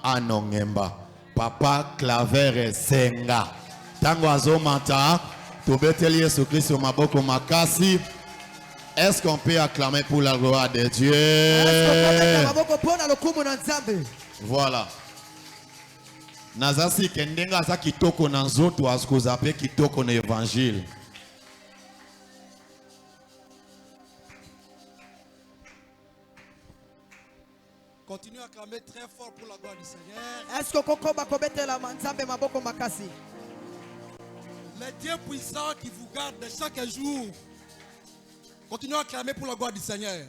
Anongemba. Papa Claver Senga. Tango azomata. Tobeteli Yesu Christ maboko makasi. Est-ce qu'on peut acclamer pour la gloire de Dieu? Voilà. Nazasi kendenga za kitoko na nzoto asikozape kitoko na évangile. Continue à clamer très fort pour la gloire du Seigneur. Est-ce que kokoba kobete la manzambe maboko makasi? Les dieux puissants qui vous gardent chaque jour. Continuez à clamer pour la gloire du Seigneur.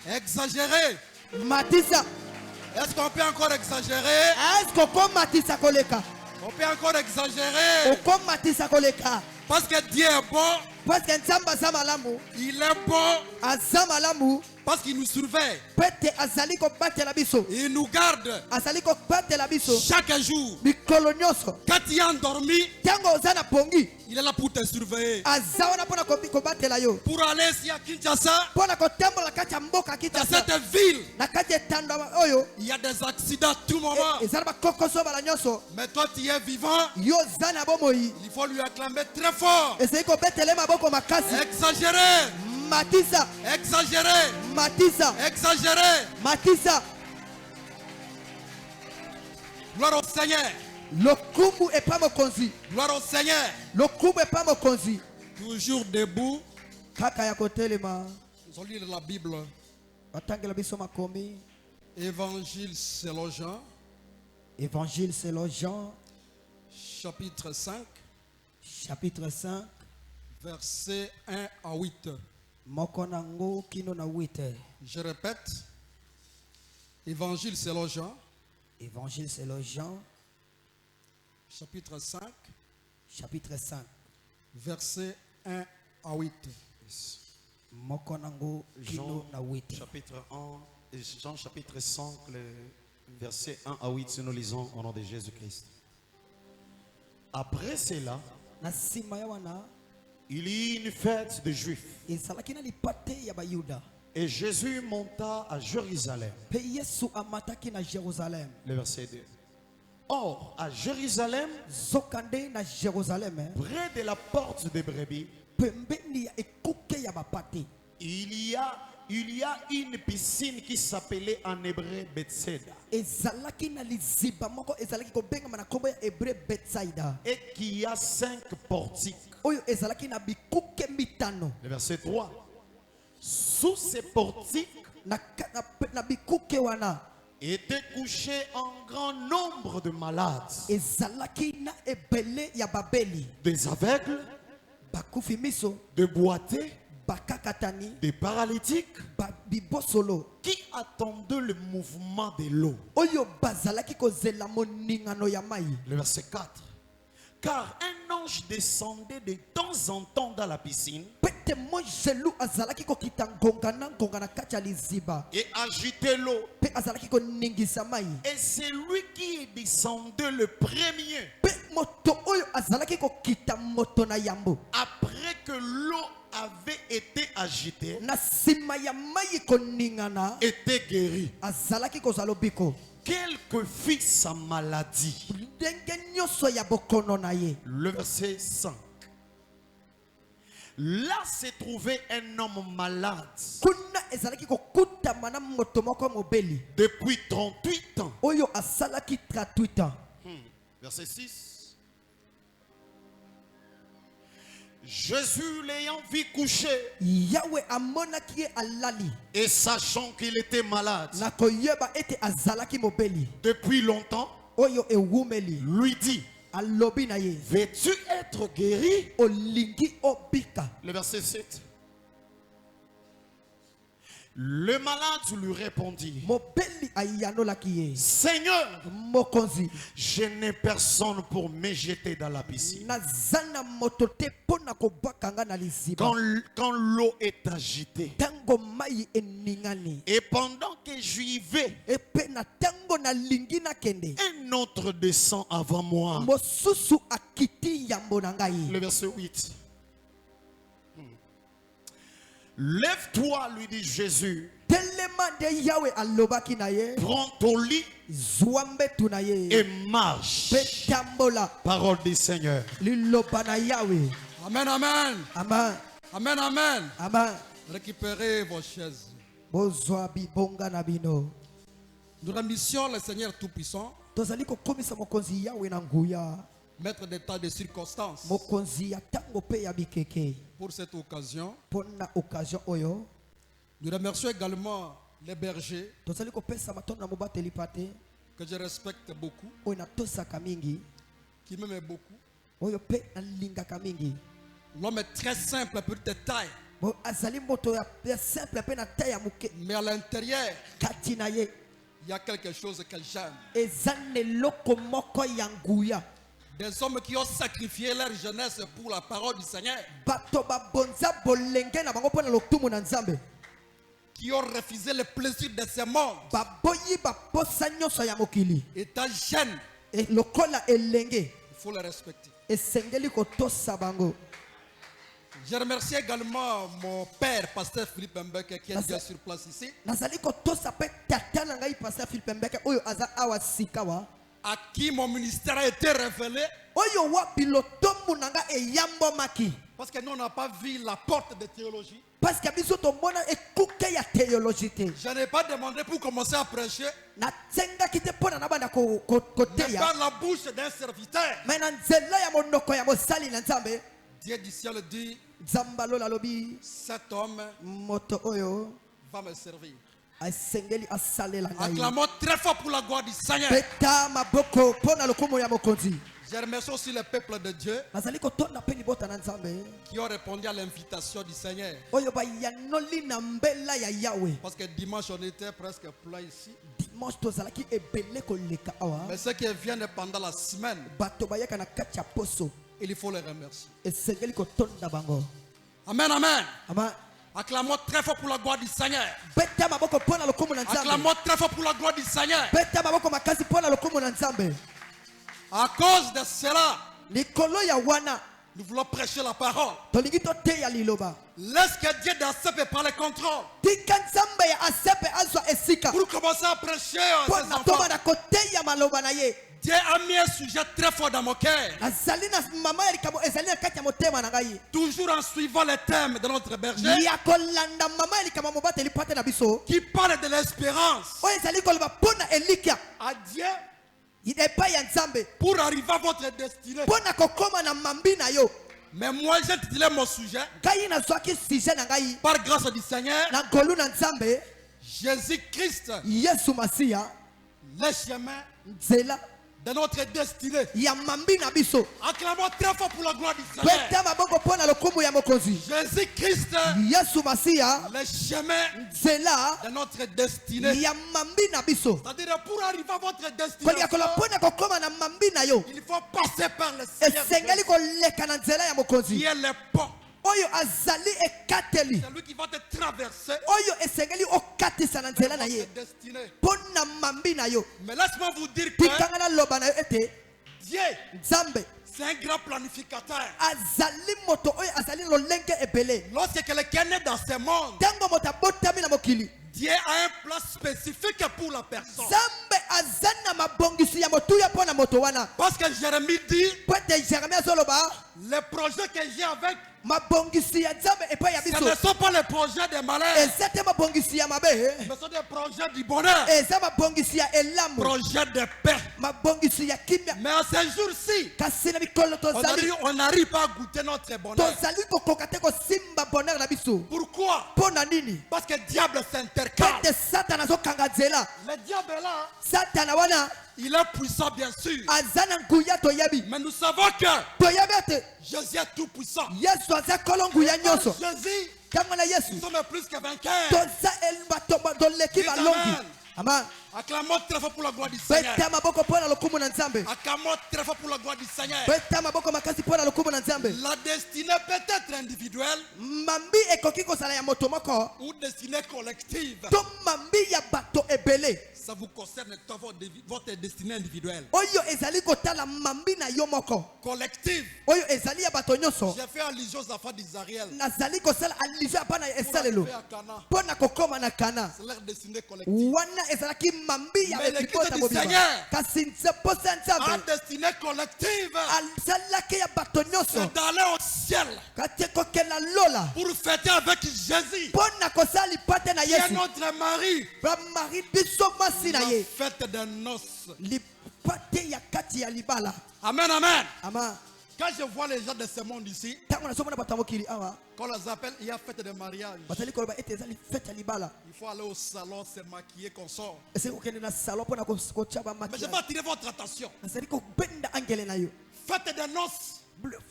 Exagéré. Matissa. Est-ce qu'on peut encore exagérer? Est-ce qu'on matissa koleka? On peut encore exagérer. Parce que Dieu est bon. Parce que Nzamba zamalamu. Il est bon. Azamalamu. Parce qu'il nous surveille. Il nous garde. Chaque jour. Quand il est endormi, il est là pour te surveiller. Pour aller ici à Kinshasa, dans cette ville, il y a des accidents à tout moment. Mais toi tu es vivant. Il faut lui acclamer très fort. Exagéré. Matissa. Exagéré. Matissa. Exagéré. Matissa. Gloire au Seigneur. Lokumu est pas mon conzi. Gloire au Seigneur. Lokumu est pas mon conzi. Toujours debout. Kaka ya kotelema. Nous allons lire la Bible. Batangela biso makomi. Évangile selon Jean. Évangile selon Jean. Chapitre 5. Chapitre 5. Versets 1 à 8. Je répète. Évangile selon Jean. Évangile selon Jean. Chapitre 5. Chapitre 5. Versets 1 à 8. Jean chapitre 1 et Jean chapitre 5, versets 1 à 8, nous lisons au nom de Jésus-Christ. Après cela, il y eut une fête des Juifs. Et Jésus monta à Jérusalem. Le verset 2. Or, à Jérusalem, près de la porte des brebis, il y a une piscine qui s'appelait en hébreu Bethsaida. Et qui a 5 portiques. Le verset 3. Sous ces portiques étaient couchés un grand nombre de malades, des aveugles, des boités, des paralytiques qui attendaient le mouvement de l'eau. Le verset 4. Car un ange descendait de temps en temps dans la piscine et agitait l'eau. Et c'est lui qui descendait le premier. Après que l'eau avait été agitée, était guéri. Quelle que fût sa maladie. Le verset 5. Là se trouvait un homme malade depuis 38 ans. Verset 6. Jésus l'ayant vu coucher et sachant qu'il était malade depuis longtemps, lui dit: veux-tu être guéri? Le verset 7. Le malade lui répondit: Seigneur, je n'ai personne pour me jeter dans la piscine quand l'eau est agitée. Et pendant que j'y vais, un autre descend avant moi. Le verset 8. Lève-toi, lui dit Jésus, Prends ton lit et marche. Parole du Seigneur. Amen, amen. Amen. Amen, amen. Amen. Récupérez vos chaises. Nous remercions le Seigneur Tout-Puissant, maître des tas de circonstances, pour cette occasion. Nous remercions également les bergers que je respecte beaucoup, qui m'aiment beaucoup. L'homme est très simple, petite taille. Mais à l'intérieur, il y a quelque chose que j'aime. Des hommes qui ont sacrifié leur jeunesse pour la parole du Seigneur. Qui ont refusé le plaisir de ce monde. Étant jeune, il faut le respecter. Je remercie également mon père, pasteur Philippe Mbeke, qui est déjà sur place ici. À qui mon ministère a été révélé. Parce que nous on n'a pas vu la porte de théologie. Je n'ai pas demandé pour commencer à prêcher. Mais par la bouche d'un serviteur. Dieu du ciel dit, cet homme va me servir. Acclamons très fort pour la gloire du Seigneur. Je remercie aussi le peuple de Dieu qui ont répondu à l'invitation du Seigneur. Parce que dimanche on était presque plein ici. Mais ceux qui viennent pendant la semaine, il faut les remercier. Amen, amen. Acclamons très fort pour la gloire du Seigneur. Acclamons très fort pour la gloire du Seigneur. À cause de cela, nous voulons prêcher la parole. Laisse que Dieu d'accepter par le contrôle. Pour commencer à prêcher ces enfants. Dieu a mis un sujet très fort dans mon cœur. Toujours en suivant les thèmes de notre berger. Qui parle de l'espérance. À Dieu. Pour arriver à votre destinée. Mais moi j'ai intitulé mon sujet. Par grâce du Seigneur. Jésus-Christ. Le chemin de notre destinée. Acclamons très fort pour la gloire du Seigneur. Jésus-Christ, le chemin de notre destinée. C'est-à-dire pour arriver à votre destinée, il faut passer par le Seigneur qui est le pont. C'est lui qui va te traverser notre destinée. Mais laisse-moi vous dire que Dieu, c'est un grand planificateur. Lorsque quelqu'un est dans ce monde, Dieu a un plan spécifique pour la personne. Parce que Jérémie dit, les projets que j'ai avec, ce ne sont pas les projets de malheur, mais ce sont des projets du bonheur, projets de paix. Mais à ce jour-ci, on n'arrive pas à goûter notre bonheur. Pourquoi? Parce que le diable s'intercale. Le diable est là. Il est puissant bien sûr. Mais nous savons que Jésus est tout puissant. Jésus, nous sommes plus que vainqueurs. Amen. Acclamons très fort pour la gloire du Seigneur. Acclamons très fort pour la gloire du Seigneur. La destinée peut être individuelle ou destinée collective. Ça vous concerne votre destinée individuelle. Oyo ezali kotala mambi na yo moko. Collective. Oyo ezali ya bato nyonso. J'ai fait allusion aux enfants d'Israël. Nazali kosala allusion apana esalelo. Pona kokoma na Kana. C'est leur destinée collective. Wana ezalaki mambi ya ekipota mobimba. Kasi nseposa nzambe. En destinée collective. Azalaki ya bato nyonso. C'est d'aller au ciel. Kati kokela lola. Pour fêter avec Jésus. Pona kosali pate na Qui est Yesu. notre mari. Ba mari biso masi na ye. La fête des noces. Li pate ya kati ya libala. Amen, amen. Ama. Quand je vois les gens de ce monde ici, Tango na somona batambo kili awa. quand on les appelle, il y a fête de mariage. Batali koloba ete ezali fete ya libala. Il faut aller au salon, se maquiller, qu'on sort. Ese kokende na salon pona kocha ba Mais je makiya. vais attirer votre attention. Azali ko benda angele na yo. Fête des noces.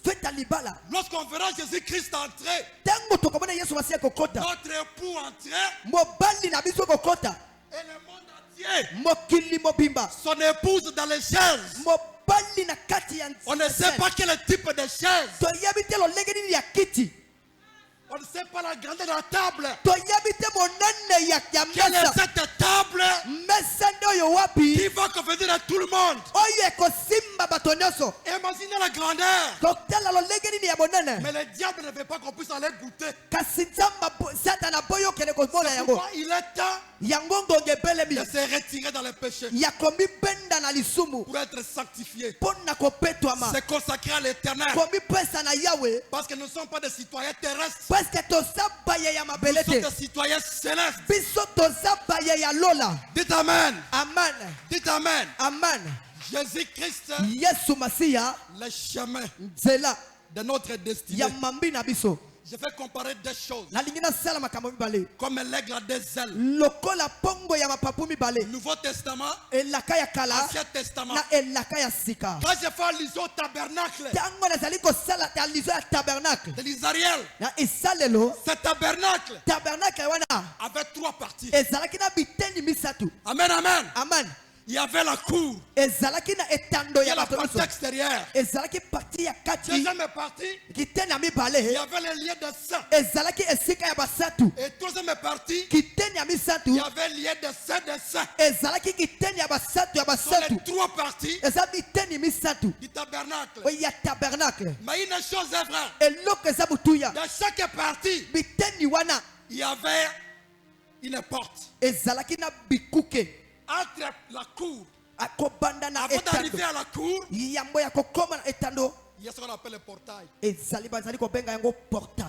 Fete ya libala. Lorsqu'on verra Jésus-Christ entrer, Tango tokomona Yesu masiya kokota. notre époux entrer, Mobali na biso kokota. et le monde entier, Mokili mobimba. son épouse dans les chaises. Mobali na kati ya On ne sait pas quel type de chaise. toyebi te lolenge nini ya kiti. On ne sait pas la grandeur de la table. Toyebi te monene ya Quelle est mesa. cette table Mesa ndoyo wapi? qui va convenir à tout le monde? Oyo ekosimba bato nyonso. Imaginez la grandeur. Totala lolenge nini ya monene. Mais le diable ne veut pas qu'on puisse aller goûter. Kasi nzamba satana boyo kele komona C'est yango. pourquoi il est temps Yango ngonge belemi. de se retirer dans le péché Ya komi benda na lisumu. pour être sanctifié. Pona kopetwama. Se consacrer à l'éternel. Komi pesa na Yahweh. Parce que nous ne sommes pas des citoyens terrestres. Parce que toza baye ya Nous sommes mabelete. des citoyens célestes. Biso toza baye ya lola. Dites Amen. Amen. Dites Amen. Amen. Jésus-Christ, Yesu Masiya le chemin nzela de notre destinée. ya mambi na biso. Je vais comparer deux choses. Nalingi nasala makambo mibale. Comme l'aigle a des ailes. Lokola pongo ya mapapu mibale. Nouveau Testament, Elaka ya kala Ancien Testament. na elaka ya sika. Quand je fais allusion au tabernacle Tango nazali kosala alizo ya tabernacle. de l'Israël, Na esalelo ce tabernacle tabernacle wana avait trois parties. ezalaki na biteni misatu. Amen, amen. Amen. Il y avait la cour, Ezalaki na etando il y ya a la bato partie nyonso. extérieure. Ezalaki parti ya kati Deuxième partie, kiteni ya il y mibale. avait les liens de sang. Ezalaki esika ya basatu. Et troisième partie, Kiteni ya il misatu y avait les liens de sang de sang. ezalaki kiteni ya basatu ya Ce sont basatu. les trois parties Eza biteni misatu du tabernacle. oyo ya tabernacle. Mais une chose est vraie, Eloko eza butuya dans chaque partie, biteni wana il y avait une porte. ezalaki na bikuke Entre la cour, akobanda na avant d'arriver etando. à la cour, Yambo ya kokoma na etando il y a ce qu'on appelle le portail. ezali bazali kobenga yango portail.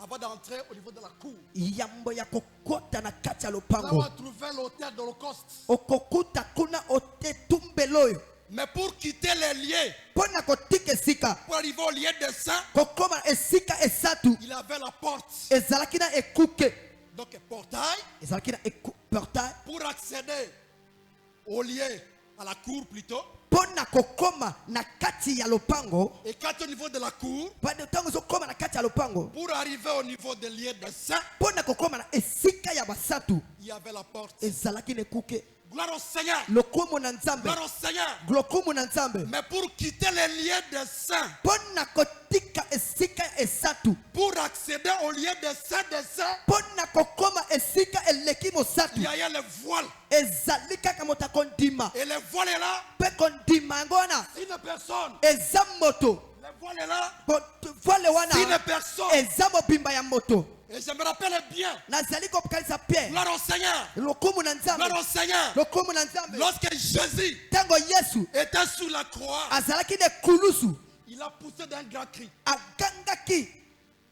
Avant d'entrer au niveau de la cour, Yambo ya kokota na kati ya là on lopango. va trouver l'autel d'Holocauste. Okokuta kuna otetumbelo oyo. Mais pour quitter les lieux, Pona kotika esika pour arriver au lieu de sang, kokoma na esika esatu il avait la porte. ezalaki na ekuke. Donc portail, Ezalaki na portail pour accéder au lieu, à la cour plutôt. pona kokoma na kati ya lopango. Et quand au niveau de la cour, Pande tango zokoma na kati ya lopango. pour arriver au niveau des lieux de sang, Pona kokoma na esika ya basatu il y avait la porte. ezalaki na ekuke. Gloire au Seigneur. Lokumu na nzambe. Gloire au Seigneur. Lokumu na nzambe. Mais pour quitter les lieux de sang, Pona kotika esika ya esatu. pour accéder au lieu de sang, Pona kokoma esika eleki mosatu. il y a le voile. Ezali kaka moto akondima. Et le voile est là. Pe kondima yango wana Une personne. eza moto. Le voile est là. Voile wana Une personne. eza mobimba ya moto. Et je me rappelle bien. Nazali kokanisa Pierre. Gloire au Seigneur. Lokumu na nzambe. Gloire au Seigneur. Lokumu na nzambe. Lorsque Jésus Tango Yesu était sous la croix, azalaki ne kulusu il a poussé d'un grand cri. agangaki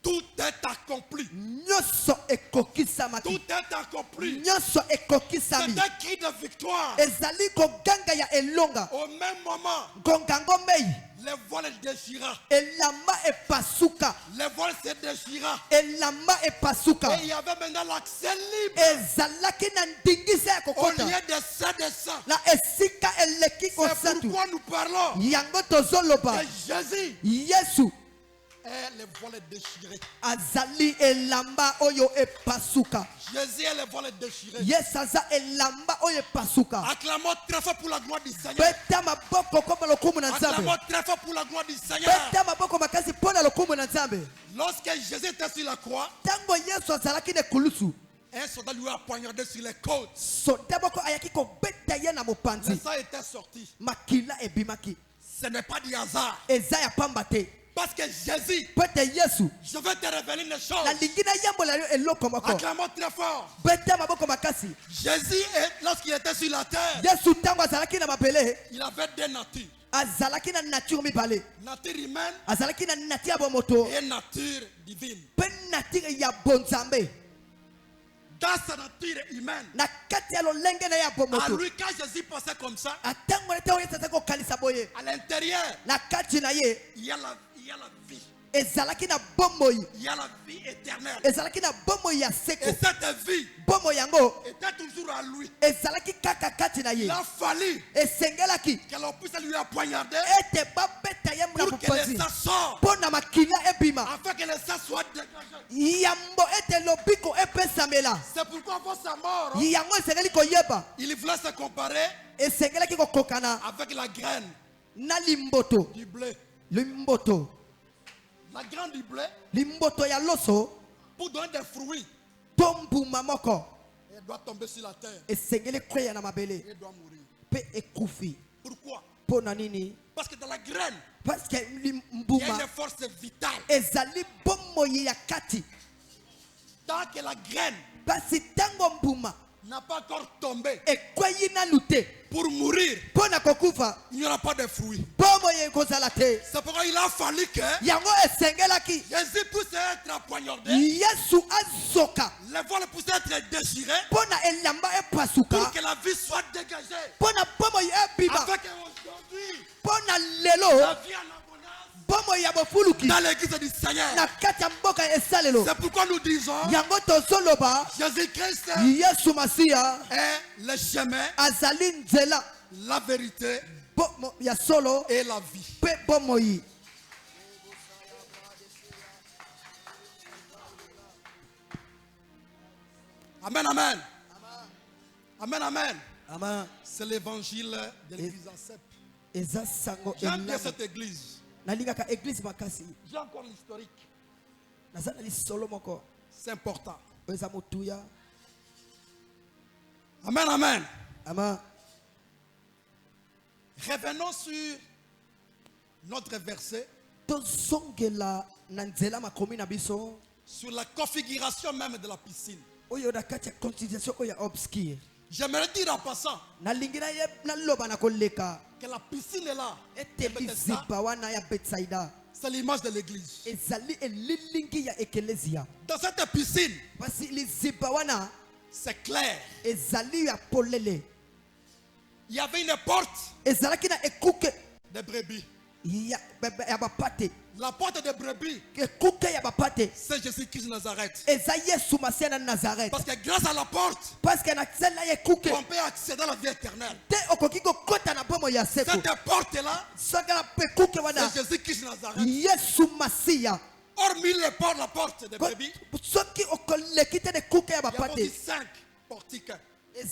Tout est accompli. nyonso ekokisamaki. Tout est accompli. Nyonso C'est ekokisami. un cri de victoire. Ezali koganga ya elonga. Au même moment, Gongango mei. le voile déchira. Elamba epasuka. Le voile se déchira. Elamba epasuka. Et il y avait maintenant l'accès libre Ezalaki na ndingisa ya au kokota. lieu de sang. Na esika eleki C'est kosatu. pourquoi nous parlons. Yango tozoloba. Et Jésus Yesu est le voile déchiré. azali elamba oyo epasuka. Jésus est le voile déchiré. Yesu aza elamba oyo epasuka. Acclamons très fort pour la gloire du Seigneur. Beta maboko koma lokumu na nzambe. Acclamons très fort pour la gloire du Seigneur. Beta maboko makasi pona lokumu na nzambe. Lorsque Jésus était sur la croix, Tango Yesu azalaki ne kulusu. Un soldat lui a poignardé sur les côtes. Le sang était sorti. Ce n'est pas du hasard. Parce que Jésus, je vais te révéler une chose. Acclamons très fort. Jésus, lorsqu'il était sur la terre, il avait deux natures. Nature humaine et nature divine. Dans sa nature humaine, à lui, quand Jésus passait comme ça, à l'intérieur, il y a la vie. Il y a la vie éternelle. Et cette vie était toujours à lui. Il a fallu que l'on puisse lui poignarder pour que le sang sorte, afin que le sang soit dégagé. C'est pourquoi avant sa mort, il voulait se comparer avec la graine du blé. La graine du blé, pour donner des fruits, elle doit tomber sur la terre. Elle doit mourir. Pourquoi? Parce que dans la graine, il y a une force vitale. Tant que la graine n'a pas encore tombé pour mourir, il n'y aura pas de fruits. C'est pourquoi il a fallu que Jésus puisse être poignardé, les voiles puissent être déchirées, pour que la vie soit dégagée, afin qu'aujourd'hui la vie en abondance dans l'église du Seigneur. C'est pourquoi nous disons Jésus-Christ est le chemin, la vérité et la vie. Amen, amen. Amen, amen. C'est l'évangile de l'église Acep. J'aime bien cette église. J'ai encore l'historique. C'est important. Amen, amen. Revenons sur notre verset. Sur la configuration même de la piscine. J'aimerais dire en passant que la piscine est là. C'est l'image de l'église. Dans cette piscine, c'est clair. Il y avait une porte de brebis. La porte de brebis, c'est Jésus-Christ de Nazareth. Parce que grâce à la porte, on peut accéder à la vie éternelle. Cette porte-là, c'est Jésus-Christ de Nazareth. Hormis la porte de brebis, il y a 5 portiques. Les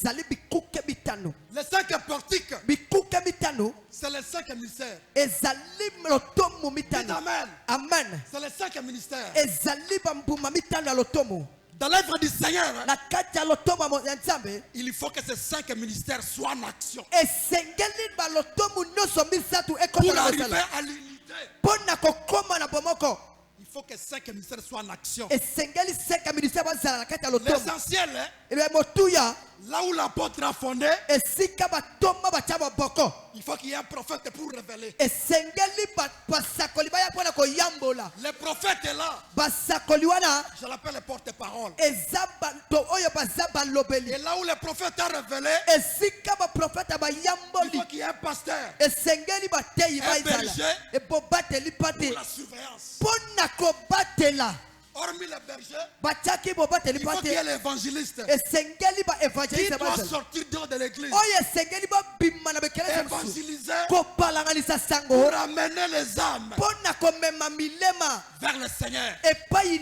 5 portiques, c'est les 5 ministères. Amen. C'est les 5 ministères. Dans l'œuvre du Seigneur, il faut que ces 5 ministères soient en action pour arriver à l'unité. Il faut que 5 ministères soient en action. L'essentiel, là où l'apôtre a fondé, il faut qu'il y ait un prophète pour révéler. Le prophète est là. Je l'appelle le porte-parole. Et là où le prophète a révélé, il faut qu'il y ait un pasteur, un berger pour la surveillance. Hormis le berger, il faut qu'il y ait l'évangéliste qui doit sortir dehors de l'église, évangéliser pour amener les âmes vers le Seigneur. Et quand il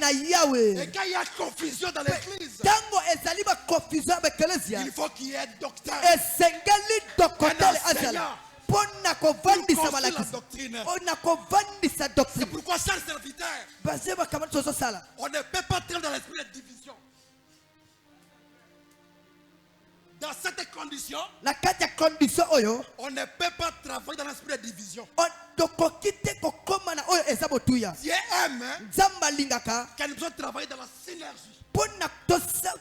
y a confusion dans l'église, il faut qu'il y ait un docteur, un enseignant pour construire la doctrine. C'est pourquoi, chers serviteurs, on ne peut pas entrer dans l'esprit de division. condition, na kati ya condition oyo on ne peut pas travailler dans l'esprit de division. tokoki te kokoma na oyo eza botuya. Dieu aime Nzambe alingaka qu'elle puisse travailler dans la synergie. mpona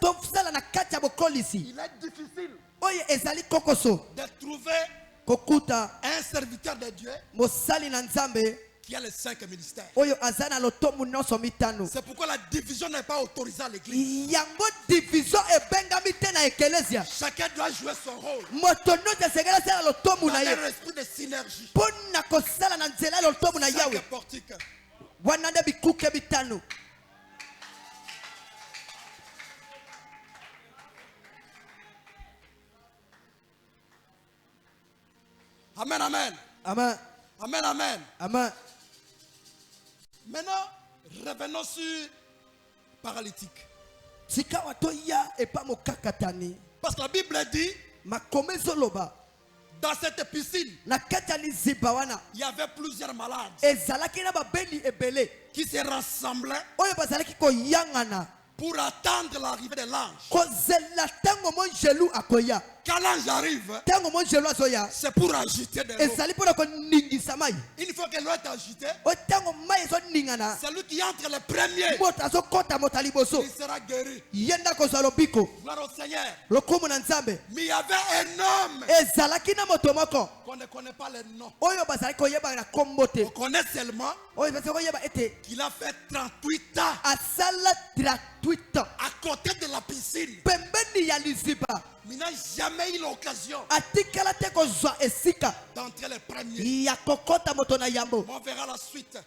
tosala na kati ya bokolisi Il est difficile oyo ezali kokoso de trouver kokuta un serviteur de Dieu mosali na Nzambe qui a les 5 ministères. oyo aza na lotomu nyonso mitano. C'est pourquoi la division n'est pas autorisée à l'église. Yango division ebengami te na ekelesia. Chacun doit jouer son rôle Moto nyonso esengeli asala lotomu na dans ye un esprit de synergie. mpona kosala na nzela ya lotomu na yawe. 5 portiques. Wana nde bikuke bitano. Amen, amen. Amen. Amen, amen. Amen. Maintenant, revenons sur paralytique. Tika watoya epa mokakatani. Parce que la Bible dit, Makome zoloba. dans cette piscine, Na kati ya liziba wana il y avait plusieurs malades ezalaki na babeli ebele qui se rassemblaient oyo bazalaki koyangana pour attendre l'arrivée de l'ange. kozela ntango monjelu akoya. Quand l'ange arrive, Ntango monjelu azoya c'est pour agiter de l'eau. ezali mpona koningisa mai. Une fois que l'eau est agitée, Oyo ntango mai ezoningana celui qui entre le premier, moto azokɔta moto ya liboso il sera guéri. ye nde akozwa lobiko Gloire au Seigneur. lokumu na Nzambe. Mais il y avait un homme Ezalaki na moto moko qu'on ne connaît pas le nom. oyo bazalaki koyeba na kombo te On connaît seulement oyo bazalaki koyeba ete qu'il a fait 38 ans asala 38 ans à côté de la piscine. pembeni ya liziba. Il n'a jamais eu l'occasion Atikala te kozwa esika d'entrer le premier. ya kokɔta moto na yambo. On verra la suite.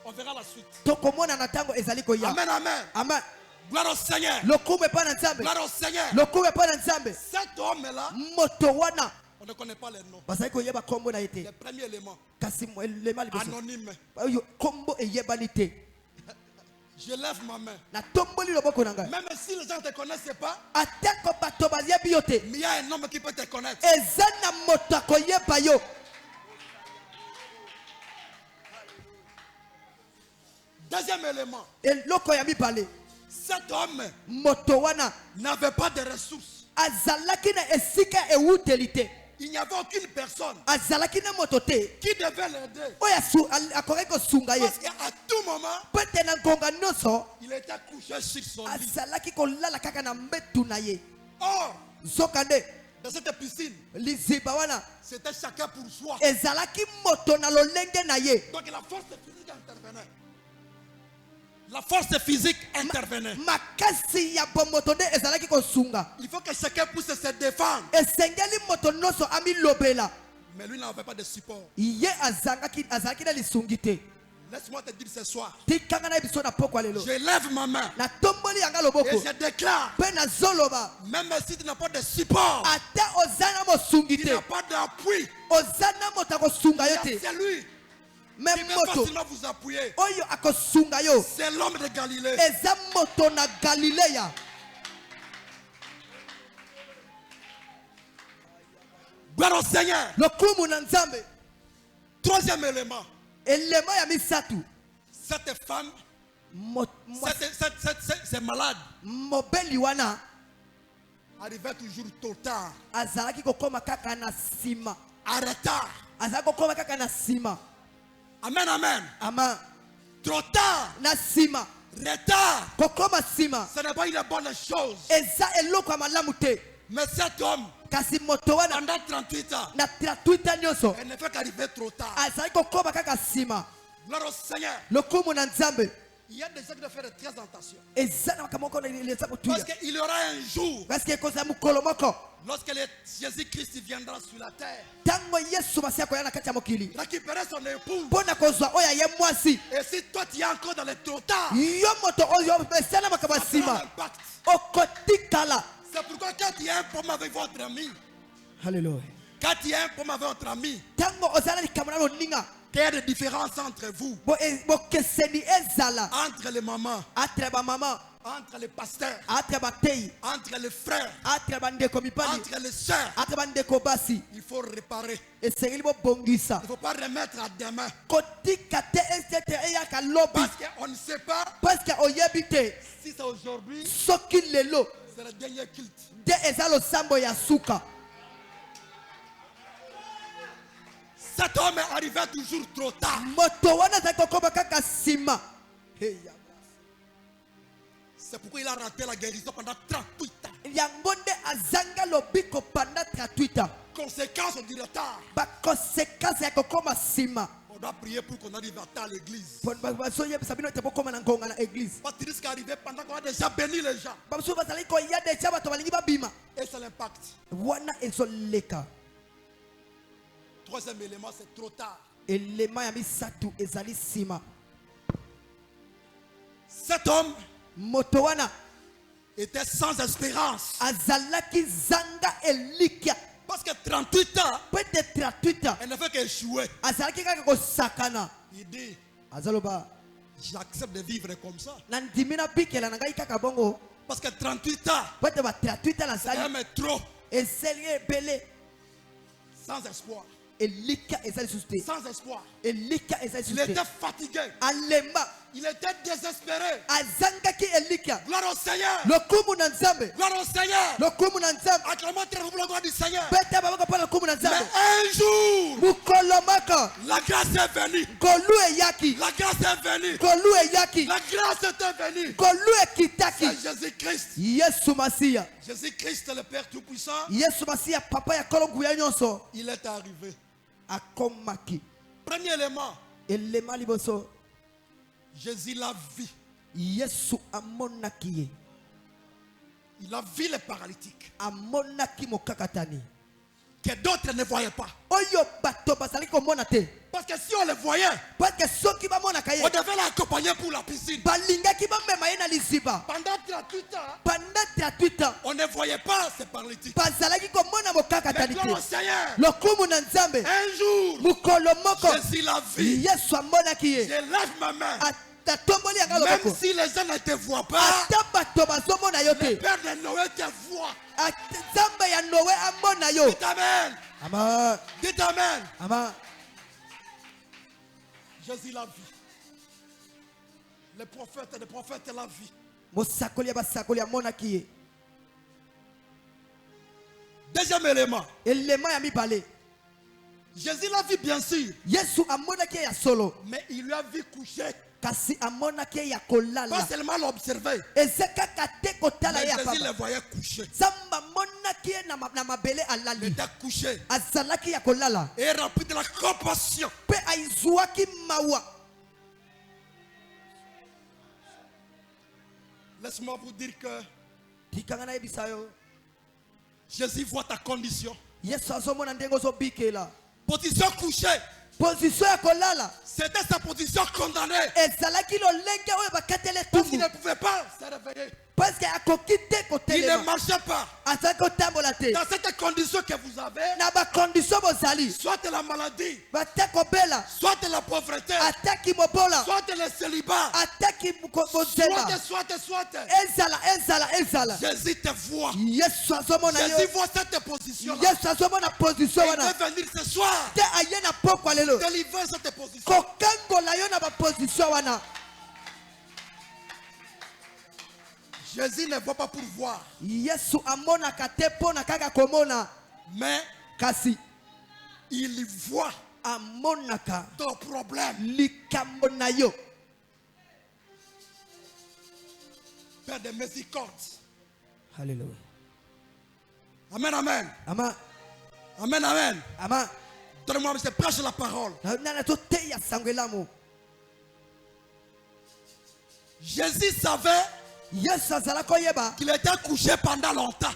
On verra la suite. Tokomona na ntango ezali koya. Amen, amen. Amen. Gloire au Seigneur. Lokumu epa na Nzambe. Gloire au Seigneur. Lokumu epa na Nzambe. Cet homme-là, Moto wana on ne connaît pas le nom. bazali koyeba kombo na ye te Le premier élément, kasi elema liboso anonyme. oyo kombo eyebani te. Je lève ma main. Na tomboli loboko na ngai Même si les gens ne te connaissent pas, atako bato bayebi yo te mais il y a un homme qui peut te connaître. eza na moto akoyeba yo. Deuxième élément, Eloko ya mibale cet homme moto wana n'avait pas de ressources. azalaki na esika ewuteli te. Il n'y avait aucune personne Azalaki na moto te qui devait l'aider. oyo akoki kosunga ye Parce qu'à tout moment, po ete na ngonga nyonso il était couché sur son lit. azalaki kolala kaka na mbetu na ye. Or, Zoka nde dans cette piscine, liziba wana c'était chacun pour soi. ezalaki moto na lolenge na ye. Donc la force physique intervenait. La force physique intervenait. Makasi ya bomoto nde ezalaki kosunga. Il faut que chacun puisse se défendre. Esengeli moto nyonso amilobela. Mais lui n'avait pas de support. Ye azalaki na lisungi te. Laisse-moi te dire ce soir. Tikanga na biso na pokwa lelo. Je lève ma main Na tomboli yanga et loboko. je déclare, Pe na zoloba. même si tu n'as pas de support, Ata ozana mosungi tu te. n'as pas d'appui, Ozana moto akosunga yo il y te. a celui Même qui peut moto facilement vous appuyer. oyo akosunga yo. C'est l'homme de Galilée. Eza moto na Galileya. Gloire au Seigneur. Lokumu na Nzambe. Troisième élément, Elema ya misatu. cette femme, Mo- mo- c'est malade, Mobeli wana arrivait toujours trop tard, azalaki kokoma kaka na sima. en retard. Azalaki kokoma kaka na sima. Amen, amen. Ama Trop tard, na sima. retard, Kokoma sima. ce n'est pas une bonne chose. Eza eloko ya malamu te. Mais cet homme, Kasi moto wana pendant 38 ans, na 38 nyonso elle ne fait qu'arriver trop tard. azalaki kokoma kaka sima. Gloire au Seigneur. Lokumu na Nzambe. Il y a des gens qui doivent faire très attention. Eza na makambo moko eza Parce kotuya. qu'il y aura un jour, Parce que koza mukolo moko. lorsque Jésus-Christ viendra sur la terre, Tango Yesu masiya koya na kati ya mokili. récupérer son épouse. Mpona kozwa oyo ye mwasi. Et si toi tu es encore dans le trop tard, Yo moto oyo esala makambo ya ça fera sima. l'impact. Okotikala. C'est pourquoi quand il y a un problème avec votre ami, Hallelujah. quand il y a un problème avec votre ami, Tango ozala likambo na loninga. qu'il y a des différences entre vous, Bokeseni ezala. entre les mamans, Atre ba mama. entre les pasteurs, Atre ba tei. entre les frères, Atre ba ndeko mipani. entre les sœurs, Atre ba ndeko basi. il faut réparer. Esengeli bobongisa. Il ne faut pas remettre à demain. Kotika te esete eyaka lobi. Parce qu'on ne sait pas Parce que oyebi te. si c'est aujourd'hui, Soki lelo. c'est le dernier culte. De ezalo sambo ya suka. Cet homme est arrivé toujours trop tard. Moto wana za kokoma kaka sima. Hey, c'est pourquoi il a raté la guérison pendant 38 ans. Yangonde azanga lobiko pendant 38 ans. Conséquence du retard. Ba conséquence ya kokoma sima. On doit prier pour qu'on arrive à temps à l'église. Église. Parce qu'il risque d'arriver pendant qu'on a déjà béni les gens. Et c'est l'impact. Troisième élément, c'est trop tard. Cet homme était sans espérance. Parce que 38 ans, elle ne fait qu'échouer. Il dit, j'accepte de vivre comme ça. Parce que 38 ans, c'est quand même trop. Sans espoir. Sans espoir. Il était fatigué. Il était désespéré. Gloire au Seigneur. Gloire au Seigneur. Acclamons très fort la gloire du Seigneur. Mais un jour, la grâce est venue. La grâce est venue. La grâce était venue. C'est Jésus-Christ. Jésus-Christ, le Père Tout-Puissant. Il est arrivé. Premier élément. Jésus l'a vu. Il a vu les paralytiques. Que d'autres ne voyaient pas. Parce que si on les voyait, on devait l'accompagner pour la piscine. Pendant 38 ans, on ne voyait pas ces paralytiques. Mais gloire au Seigneur. Un jour, Jésus l'a vu. Je lève ma main. Même si les gens ne te voient pas, le Père de Noé te voit. Dites Amen. Dites Amen. Jésus l'a vu. Les prophètes l'a vu. Deuxième élément. Jésus l'a vu bien sûr. Mais il lui a vu coucher. Pas seulement l'observer. Mais Jésus le voyait coucher. Il était couché. Et rempli de la compassion. Laisse-moi vous dire que Jésus voit ta condition. Position couchée. C'était sa position condamnée. Parce qu'il ne pouvait pas se réveiller. Il ne marchait pas. Dans cette condition que vous avez, soit la maladie, soit la pauvreté, soit le célibat, soit. Jésus te voit. Jésus voit cette position. Il veut venir ce soir. Délivrer cette position. Jésus ne voit pas pour voir. Mais il voit ton problème. Père de miséricorde. Alléluia. Amen, amen. Amen. Amen, amen. Amen. Donne-moi, je prêche la parole. Jésus savait qu'il était couché pendant longtemps.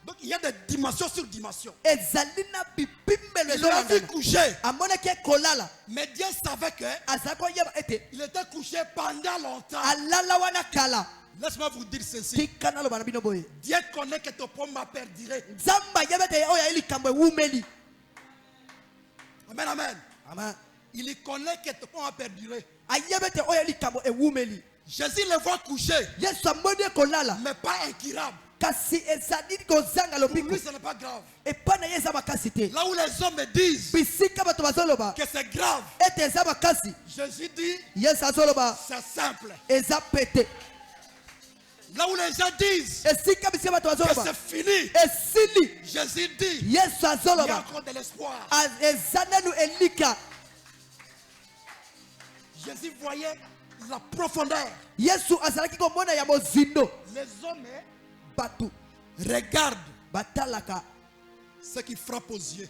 Donc il y a des dimensions sur dimensions. Il l'a vu coucher. Mais Dieu savait qu'il était couché pendant longtemps. Laisse-moi vous dire ceci. Dieu connaît que ton pomme m'a perdiré. Amen, amen. Amen. Il connaît que ton pomme m'a perduré. Jésus le voit coucher. Mais pas incurable. Pour lui, ce n'est pas grave. Là où les hommes disent que c'est grave, Jésus dit c'est simple. Là où les gens disent que c'est fini, Jésus dit il y a encore de l'espoir. Jésus voyait la profondeur. Les hommes regardent ce qui frappe aux yeux.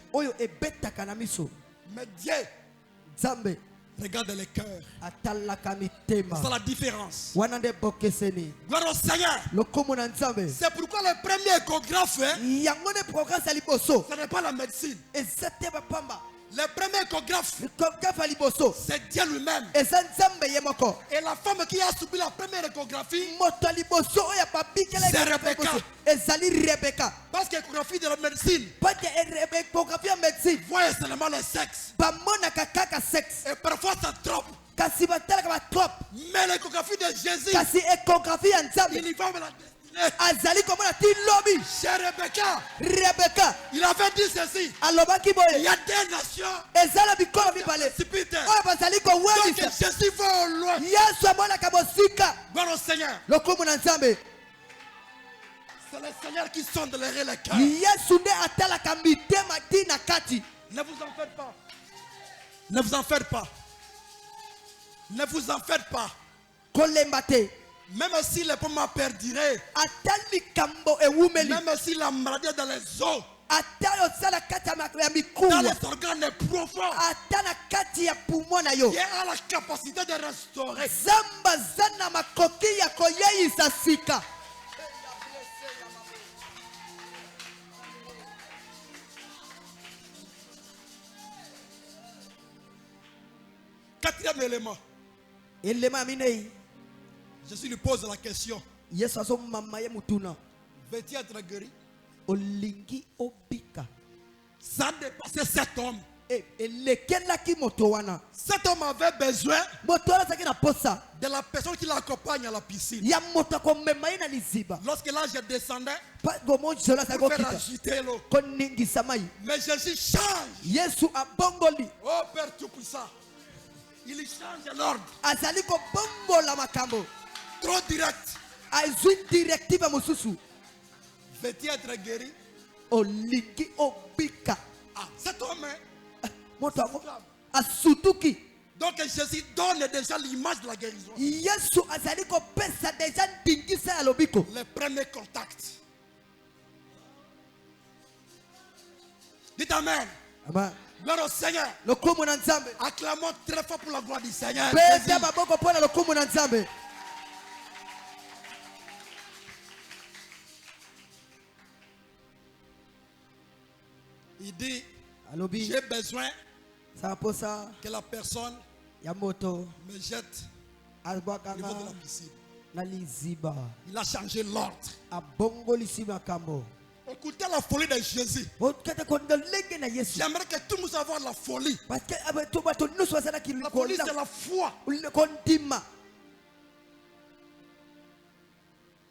Mais Dieu regarde les cœurs. C'est la différence. Gloire au Seigneur. C'est pourquoi le premier échographe, ce n'est pas la médecine. Le premier échographe, c'est Dieu lui-même. Et la femme qui a subi la première échographie, c'est Rebecca. Parce que l'échographie de la médecine voit seulement le sexe. Et parfois ça trompe. Mais l'échographie de Jésus, il y va la destinée. Chez Rebecca, il avait dit ceci. Il y a des nations précipitantes. Donc Jésus va au loin. Gloire au Seigneur. C'est le Seigneur qui sonde les cœurs. Ne vous en faites pas. Ne vous en faites pas. Ne vous en faites pas. Même si les pommes perdiraient, même si la maladie est dans les os, dans les organes profonds, il a la capacité de restaurer. Quatrième élément. Jésus lui pose la question. Veux-tu être guéri? Ça a dépassé cet homme. Cet homme avait besoin de la personne qui l'accompagne à la piscine. Lorsque l'âge descendait, pour faire agiter l'eau. Mais Jésus change. Oh Père Tout-Puissant, il change l'ordre. Trop direct. Veux-tu être guéri? Ah, cet homme donc Jésus donne déjà l'image de la guérison. Le premier contact. Dites Amen. Amen. Gloire au Seigneur. Acclamons très fort pour la gloire du Seigneur. Il dit, j'ai besoin que la personne me jette au niveau de la piscine. Il a changé l'ordre. Écoutez la folie de Jésus. J'aimerais que tout le monde sache la folie. La folie, c'est la foi.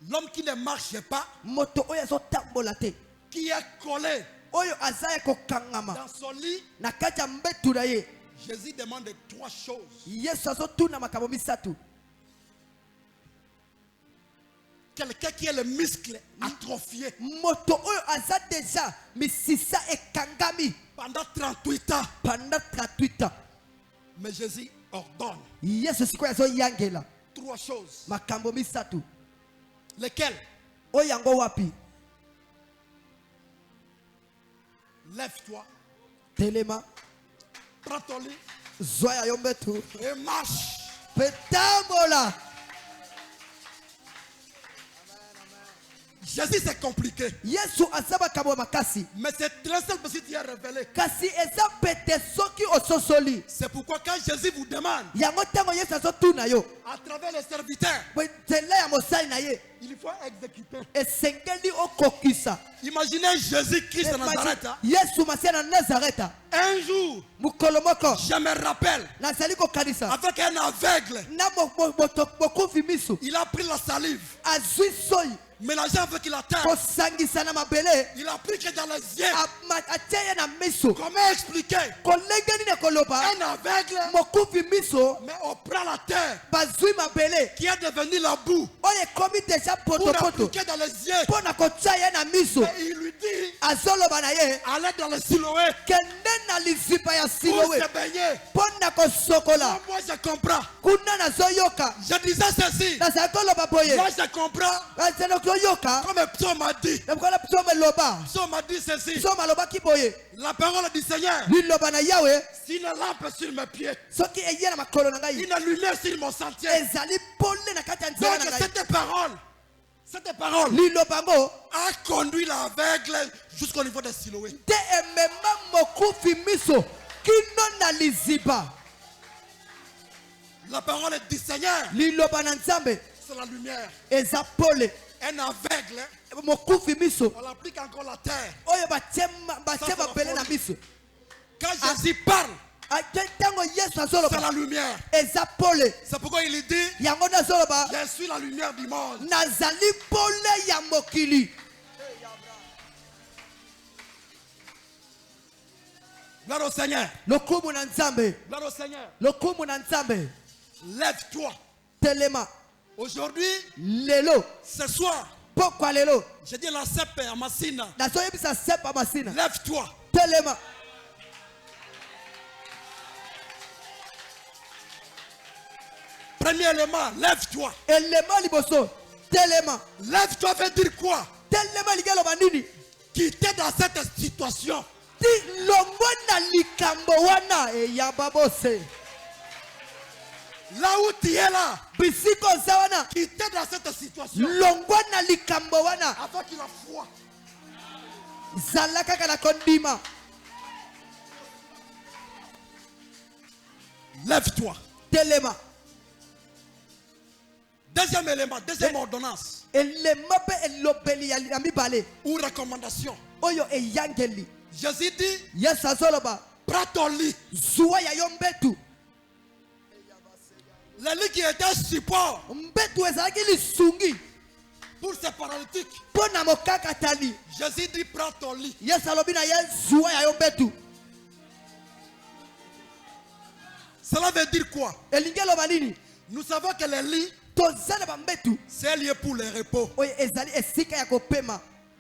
L'homme qui ne marche pas, qui est collé dans son lit, Jésus demande trois choses. Quelqu'un qui a le muscle atrophié pendant 38 ans. Mais Jésus ordonne trois choses. Lesquelles? Lève-toi, prends ton lit et marche. Jésus, c'est compliqué. Mais c'est très simple si tu es révélé. C'est pourquoi quand Jésus vous demande à travers les serviteurs, il faut exécuter. Imaginez Jésus-Christ de Nazareth. Un jour, je me rappelle, avec un aveugle, il a pris la salive. Mais l'argent veut qu'il atteigne. Il a pris que dans les yeux. Comment expliquer un aveugle, mais on prend la terre qui est devenue la boue pour appliquer dans les yeux. Et il lui dit allez dans le Siloé pour se baigner. Moi je comprends. Je disais ceci. Moi je comprends. Comme le psaume a dit. Le psaume a dit ceci. La parole du Seigneur. C'est une lampe sur mes pieds. Une lumière sur mon sentier. Donc cette parole a conduit l'aveugle jusqu'au niveau de Siloé. La parole du Seigneur, c'est la lumière. Un aveugle, on applique encore la terre. Quand Jésus parle, c'est la lumière. C'est pourquoi il dit je suis la lumière du monde. Gloire au Seigneur. Gloire au Seigneur. Lève-toi. Aujourd'hui, ce soir, je dis la CEP à Massina. Lève-toi. Premier élément, lève-toi. Lève-toi veut dire quoi? Quitter dans cette situation. Là où tu es là, quitter dans cette situation avec la foi. Lève-toi. Deuxième élément, deuxième ordonnance ou recommandation. Jésus dit prends ton lit. Le lit qui était support pour ces paralytiques. Jésus dit prends ton lit. Cela veut dire quoi? Nous savons que le lit, c'est lié pour le repos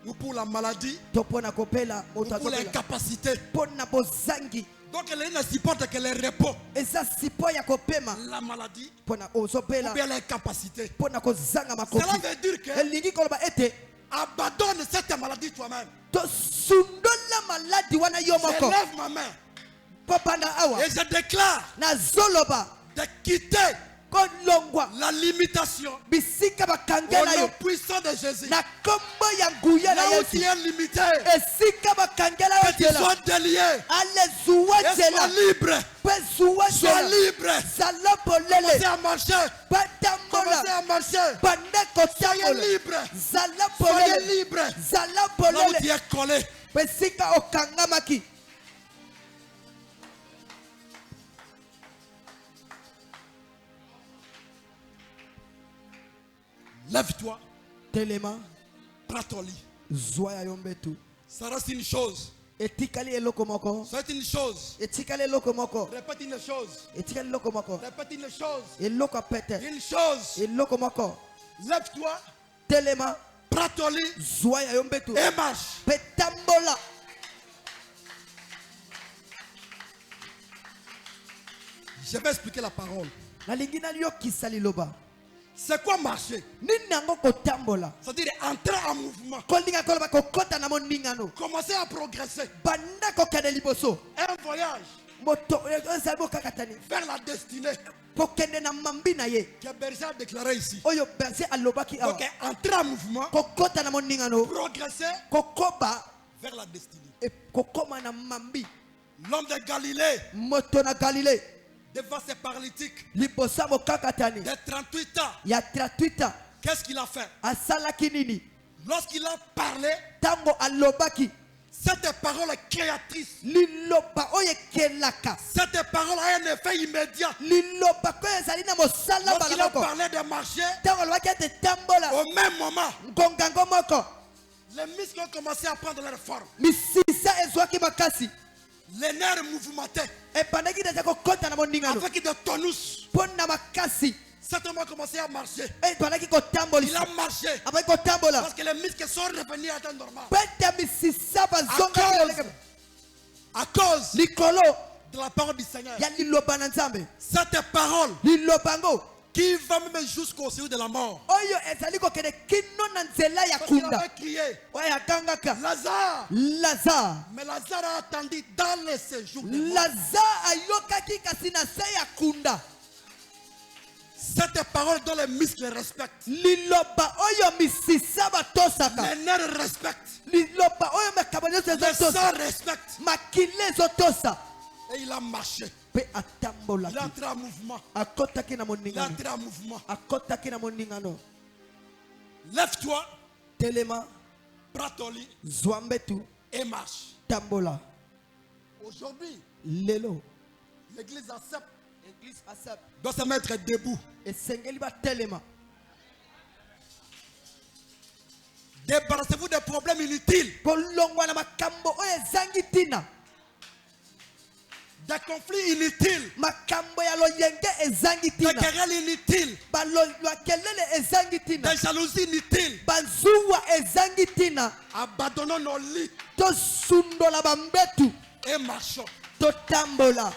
ou pour la maladie ou pour l'incapacité. Donc le lit ne supporte que le repos, la maladie ou bien l'incapacité. Cela veut dire que abandonne cette maladie toi-même. Je lève ma main et je déclare de quitter la limitation au nom puissant de Jésus. Là où tu es limité, que tu sois délié et sois libre. Sois libre. Commencez à marcher. Commencez à marcher. Soyez libre. Soyez libre. Là où tu es collé. Lève-toi. Prends ton lit. Ça reste une chose. C'est une chose. Répète une chose. Répète une chose. Une chose. Lève-toi. Prends ton lit. Et marche. Je vais expliquer la parole. C'est quoi marcher? C'est-à-dire entrer en mouvement. Commencer à progresser. Un voyage vers la destinée que Berger a déclaré ici. Donc entrer en mouvement, progresser vers la destinée. L'homme de Galilée devant ces paralytiques de 38 ans, qu'est-ce qu'il a fait? Lorsqu'il a parlé, Cette parole est créatrice. Liloba oye kelaka. Cette parole a un effet immédiat. Liloba koye zali na mosala Lorsqu'il a balako. parlé de marcher, Tango lwaki te tambola. au même moment, Ngongango moko. les muscles ont commencé à prendre leur forme. Misisa ezwaki makasi. Les nerfs mouvementaient. Epandaki deja kokota na moningano. Avec de tonus. Pona makasi. Cet homme a commencé à marcher. Epandaki kotambola. Il a marché. Abaki kotambola. Parce que les muscles sont revenus à temps normal. Pete misisa bazonga. À cause Likolo. de la parole du Seigneur. Ya liloba na Nzambe. Cette parole Lilobango. qui va même jusqu'au séjour de la mort. Oyo ezali kokende kino na nzela ya Parce qu'il kunda. avait crié, Oya kangaka. Lazare. Lazare. Mais Lazare a attendu dans le séjour de mort. Lazare ayokaki kasi na se ya kunda. Cette parole dont les muscles respectent. Liloba oyo misisa batosaka. Les nerfs respectent. Liloba oyo makambo nyonso Le sang ezotosa. respecte. Makile ezotosa. Et il a marché. Pe Il est atambolaki. entré en mouvement. Akotaki na Il est moningano. entré en mouvement. Akotaki na moningano. Lève-toi, Telema. prends ton lit Zwambetu. et marche. Tambola. Aujourd'hui, Lelo. l'église accepte, Église asap. doit se mettre debout. Esengeli ba telema. Débarrassez-vous des problèmes inutiles, Kolongwa na makambo oyo ezangi tina. des conflits inutiles, Makambo ya loyenge ezangi des tina. querelles inutiles, Balolwakelele ezangi tina. des jalousies inutiles. Banzuwa ezangi tina. Abandonnons nos lits Tosundola bambetu. et marchons. Totambola.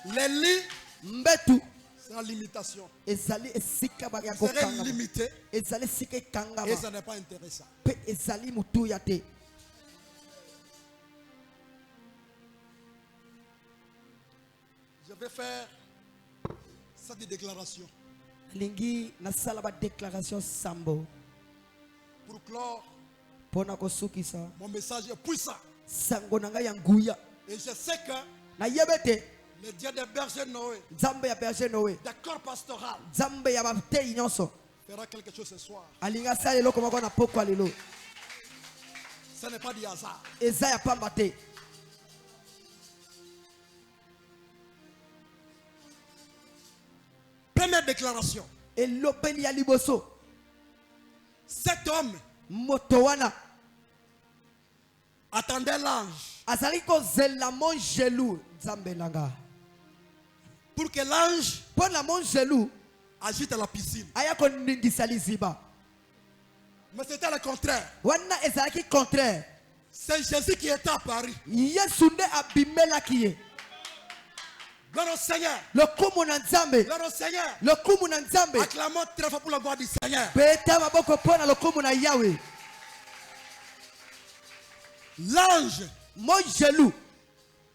Les lits, Mbetu. c'est la limitation. Ezali esika ba ya Vous serez kokanga. limité Ezali sika et kangama. ça n'est pas intéressant. Pe ezali mutu ya te. Je vais faire cette déclaration Lingi nasala ba déclaration sambo. pour clore. Pona kosukisa. Mon message est puissant. Sango nanga ya nguya. Et je sais que Na yebete. le Dieu des bergers Noé, Nzambe ya berger Noé. des corps pastoral, Nzambe ya batei nyonso. fera quelque chose ce soir. Alinga sala eloko moko na pokwa lelo. Ce n'est pas du hasard. Eza ya pamba te. Première déclaration. Elopeli ya liboso. Cet homme Moto wana. attendait l'ange Azali kozela mon gelou. Nzambe nanga. pour que l'ange Pona mon gelou. agite la piscine. Aya koningisa liziba. Mais c'était le contraire. Wana ezalaki contraire. C'est Jésus qui était à Paris. Yesu nde abimelaki ye. Gloire au Seigneur. Lokumu na Nzambe. Gloire au Seigneur. Lokumu na Nzambe. Acclamons très fort pour la gloire du Seigneur. Peta maboko pona lokumu na Yahweh. L'ange, Mon gelou.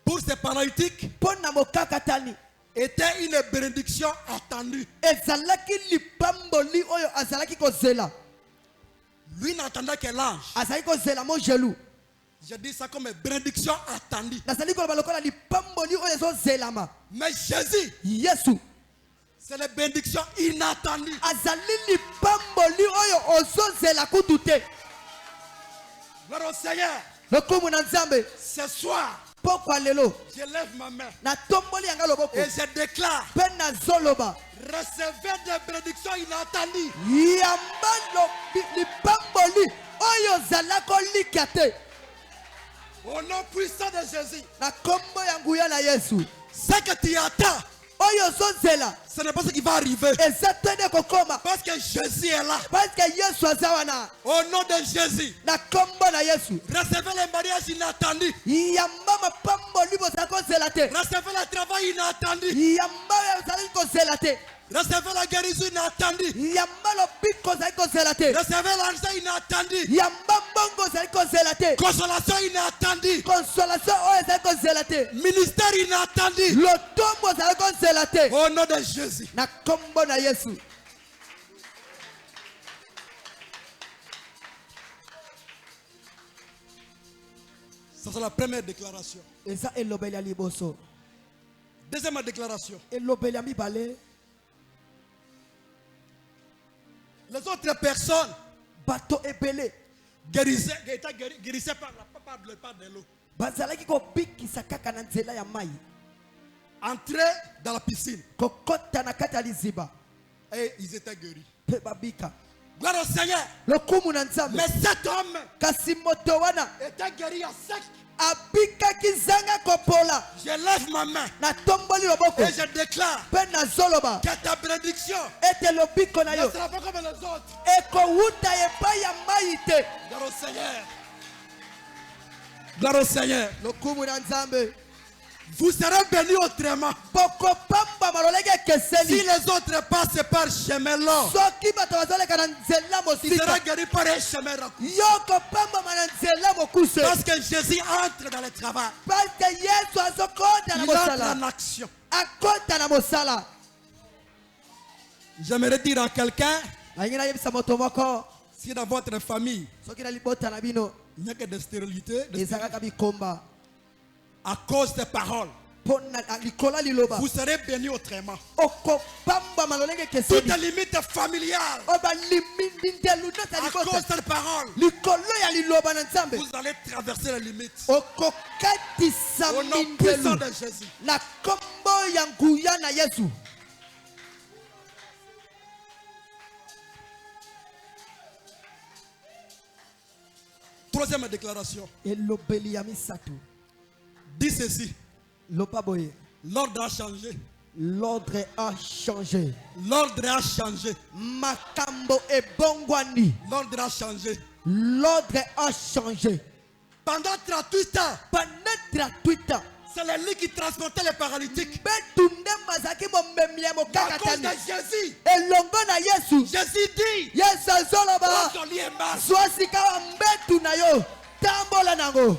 pour ces paralytiques, Pona mokakatani. était une bénédiction attendue. Ezalaki lipamboli oyo azalaki kozela. Lui n'attendait que l'ange. Azalaki kozela mon gelou. Je dis ça comme une bénédiction attendue. Nazali koloba lokola lipamboli oyo ezozelama. Mais Jésus, Yesu. c'est la bénédiction inattendue. Azali lipamboli oyo ozozela kutu te. Gloire au Seigneur. Lokumu na Nzambe. Ce soir, Pokwa lelo. je lève ma main Na tomboli yanga loboko. et je déclare, Pe na zoloba. recevez des bénédictions inattendues. Yamba lipamboli oyo zala kolika te. Au nom puissant de Jésus. Na kombo ya nguya na Yesu. Ce que tu attends, Oyo zozela. ce n'est pas ce qui va arriver. Eza tene kokoma. Parce que Jésus est là. Parce que Yesu azawana. Au nom de Jésus, Na kombo na Yesu. recevez les mariages inattendus. Yamba mapamboli bozala kozela te. Recevez le travail inattendu. Yamba ozali kozela te. Recevez la guérison inattendue. Yamba lobiko ozali kozela te. Recevez l'argent inattendu. Yamba mbongo ozali kozela te. Consolation inattendue. Consolation oyo ezali kozela te. Ministère inattendu. Lotombo ozali kozela te. Au nom de Jésus. Na kombo na Yesu. Ça c'est la première déclaration. Eza elobeli ya liboso. Deuxième déclaration. Elobeli ya mibale. Les autres personnes Bato ebele. guérissait par de l'eau. bazalaki kobikisa kaka na nzela ya mai. Entrer dans la piscine. Kokota na kati ya liziba. Et ils étaient guéris. Pe babika. Gloire au Seigneur. Lokumu na nzambe. Mais cet homme kasi moto wana était guéri à sec. abikaki zanga kopola. Je lève ma main Na tomboli loboko. et je déclare Pe na zoloba. que ta bénédiction Ete lobiko na ne yo. sera pas comme les autres. Eko wuta epai ya mai te. Gloire au Seigneur. Gloire au Seigneur. Lokumu na nzambe. Vous serez bénis autrement. Poko pamba malolege Si keseli. les autres passent par chemin long, Soki bato bazoleka na nzela tu seras mosika. guéri par un chemin raccourci. Yoko pamba na nzela mokuse. Parce que Jésus entre dans le travail. Parce que Yesu azokota na Il entre mosala. en action. Akota na mosala. J'aimerais dire à quelqu'un, Alingi na yebisa moto moko. si dans votre famille, Soki na libota na bino. il n'y a que des stérilités, Ezakaka bikomba. à cause des paroles, Pona likola liloba. vous serez bénis autrement. Oko pamba malolege Toutes keseli. les limites familiales, Oba limindi ndelu nota à cause likosa. des paroles, Likolo ya liloba na nzambe. vous allez traverser les limites. Oko katisa Au nom puissant mindelu. de Jésus. Na kombo ya nguya na Yesu. Troisième déclaration. Elobeli ya misato. Dis ceci. Loba boye. L'ordre a changé. L'ordre a changé. L'ordre a changé. Makambo ebongwani. L'ordre a changé. L'ordre a changé. Pendant 38 ans, Pendant 38 ans. c'est les lits qui transportaient les paralytiques. Betunde mazaki momemlia À cause mokakatani. de Jésus, Elongo na Yesu. Jésus dit, Yesu azoloba. ton lit est marche. Swasika wa mbetu na yo. Tambola nango.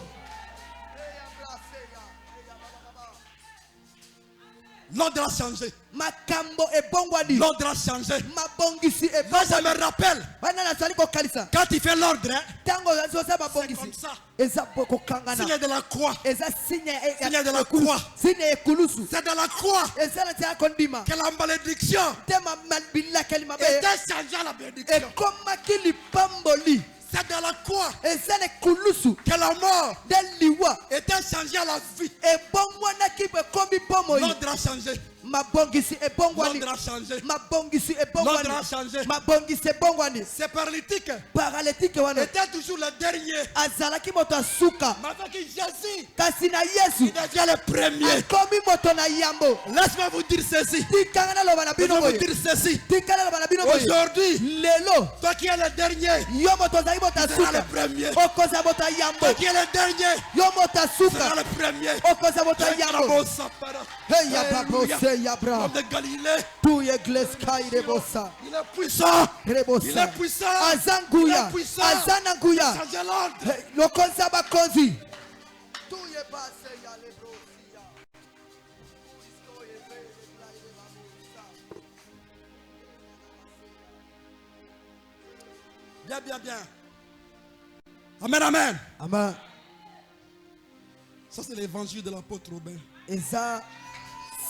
L'ordre a changé. Makambo ebongwani. L'ordre a changé. Mabongisi Moi, je ebongwani. me rappelle, Bana na swali kokalisa. quand il fait l'ordre, hein, Tango zosa c'est mabongisi. comme ça. Eza kokangana. Signe de la croix. Eza signe Signe de la croix. Signe ekulusu. C'est de la croix Eza na tia kondima. que la malédiction Tema malbila kelima be. était changée à la bénédiction. Ekomaki lipamboli. C'est de la croix Eza ne kulusu. que la mort De liwa. était changée à la vie. Ebongwanaki bekomi pomoi. L'ordre a changé. Mabongisi ebongwani. L'ordre a changé. Mabongisi L'ordre ebongwani. a changé. Mabongisi ebongwani. Ces paralytiques Paralytique wana. étaient toujours les derniers. Azalaki moto asuka. Mais avec Jésus, Kasi na il Yesu. devient le premier. Akomi moto na yambo. Laisse-moi vous dire ceci. Tikanga na loba na bino Laisse-moi vous boye. dire ceci. Tikanga na loba na bino boye. Aujourd'hui, Lelo. toi qui es le dernier, Yo moto azali moto tu seras le asuka. premier. Okoza moto ya yambo. Toi qui es le dernier, Yo moto tu seras asuka. le premier. Okoza moto ya yambo. Hey ya babo se ya bra. L'homme de Galilée, Tu iglesia kai rebosa. il est puissant. Rebosa. Il est puissant. Azanguya. Il est puissant. Azananguya. Changer l'ordre. Hey, lokonza bakonzi. Tu ye base ya lebrosia. Bien, bien, bien. Amen, amen. Amen. Ça, c'est l'évangile de l'apôtre Robin. Eza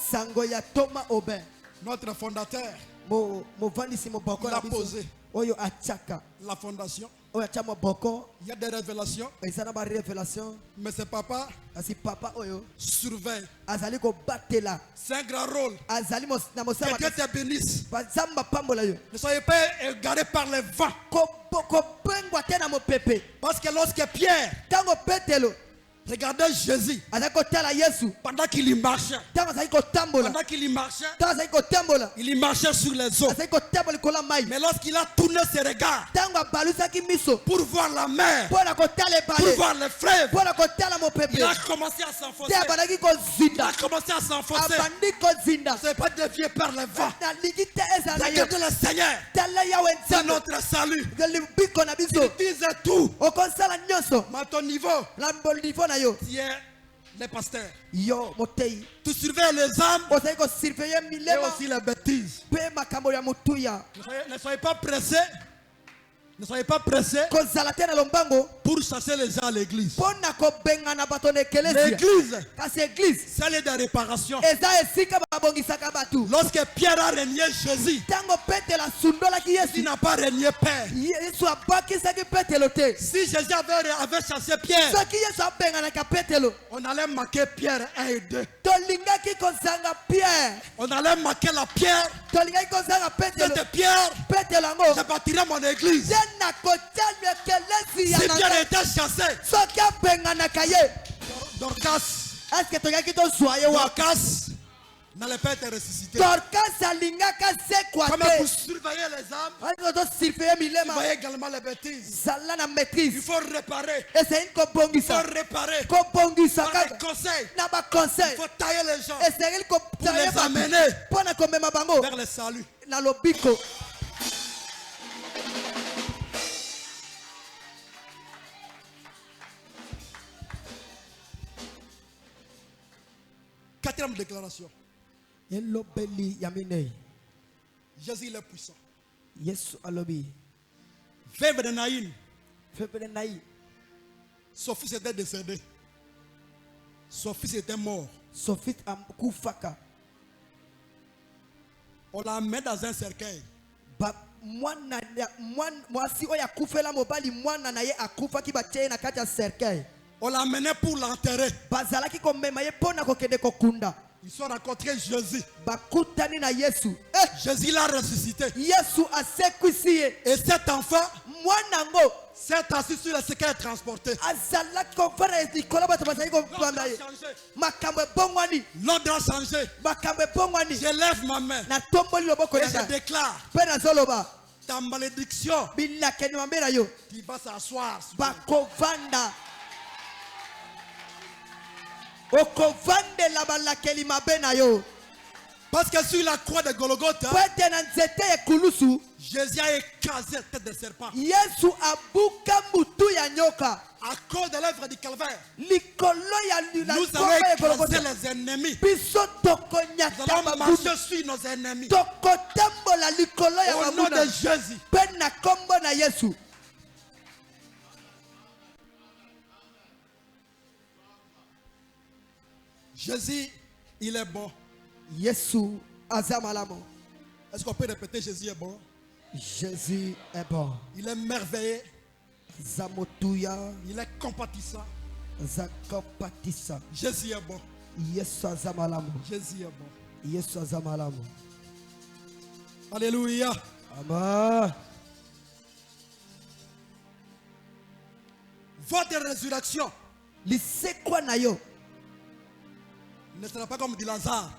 sango ya Thomas Aubin. Notre fondateur, Movandisi moboko il na a biso. posé Oyo achaka. la fondation. Oyo acha moboko. Il y a des révélations, Eza na ba révélation. mais c'est papa Asi papa oyo. surveille. Azali ko batela. C'est un grand rôle. Azali na Que mosama. Dieu te bénisse. Bazamba pambola yo. Ne soyez pas égarés par les vents. Ko pengwa tena mopepe. Parce que lorsque Pierre Tango petelo. regardait Jésus, Azali ko tala Yesu. pendant qu'il y marchait, Tango azali ko tambola. pendant qu'il y marchait, Tango azali ko tambola. il y marchait sur les eaux. Azali ko tambola kola mai. Mais lorsqu'il a tourné ses regards Tango abalusaki miso. pour voir la mer, Pona ko tala pour bale. voir les fleuves, Pona ko tala mopepe. il a commencé à s'enfoncer. Te abandaki ko Il zinda. a commencé à s'enfoncer. Abandi ko zinda. Ce n'est pas dévié par les vents. Na ligite ezala yo. Regardez le Seigneur, Tala ya c'est wenzano. notre salut. Biko na biso. Il disait tout. Okosala nyonso. Mais à ton niveau, Na niveau na yo. tu es les pasteurs. Yo motei. Tu surveilles les âmes Ozali ko surveiller et milema. aussi les bêtises. Pe makambo ya mutuya. Ne soyez pas pressés Ne soyez pas pressés pour chasser les gens à l'église. L'église, c'est lieu de réparation. Lorsque Pierre a régné Jésus, il n'a pas régné Père. Si Jésus avait chassé Pierre, on allait marquer Pierre 1 et 2. On allait marquer la pierre. Cette pierre, je bâtirai mon église. Si Pierre était chassé, Dorcas n'allait pas être ressuscité. Comme vous surveillez les âmes, vous voyez également les bêtises. Il faut réparer. Il faut réparer. Par les conseils. Il faut tailler les gens pour les amener vers le salut. Quatrième déclaration. Jésus il est puissant. Veuve de Naïn. Son fils était décédé. Son fils était mort. On l'a mis dans un cercueil. On l'a amené pour l'enterrer. Ils sont rencontrés Jésus. Jésus l'a ressuscité. Et cet enfant s'est assis sur le cercueil transporté. L'ordre a changé. Je lève ma main et je déclare ta malédiction qui va s'asseoir sur parce que sur la croix de Golgotha, Jésus a écrasé la tête de serpent. À cause de l'œuvre du calvaire, nous allons écraser les ennemis. Nous allons marcher sur nos ennemis. Au nom de Jésus. Jésus, il est bon. Est-ce qu'on peut répéter Jésus est bon? Jésus est bon. Il est merveilleux. Il est compatissant. Jésus est bon. Jésus est bon. Alléluia. Amen. Votre résurrection ne sera pas comme dit Lazare.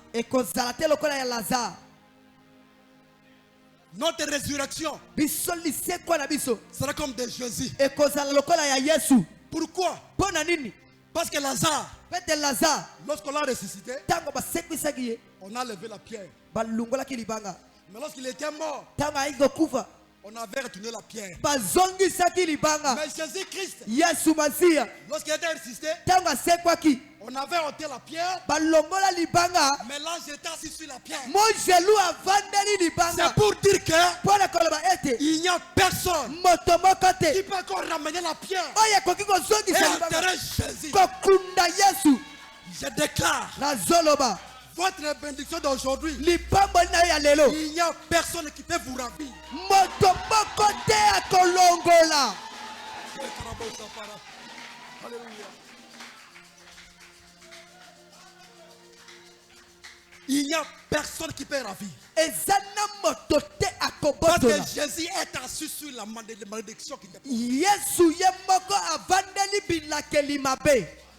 Notre résurrection sera comme de Jésus. Pourquoi? Parce que Lazare, lorsqu'on l'a ressuscité, on a levé la pierre. Mais lorsqu'il était mort, on avait retourné la pierre. Mais Jésus-Christ, lorsqu'il était ressuscité, on avait ôté la pierre. Mais là, j'étais assis sur la pierre. C'est pour dire que il n'y a personne qui peut encore ramener la pierre et enterrer Jésus. Je déclare votre bénédiction d'aujourd'hui. Il n'y a personne qui peut vous ravir. Alléluia. Il n'y a personne qui peut ravir. Parce que Jésus est assis sur la malédiction qui dépend.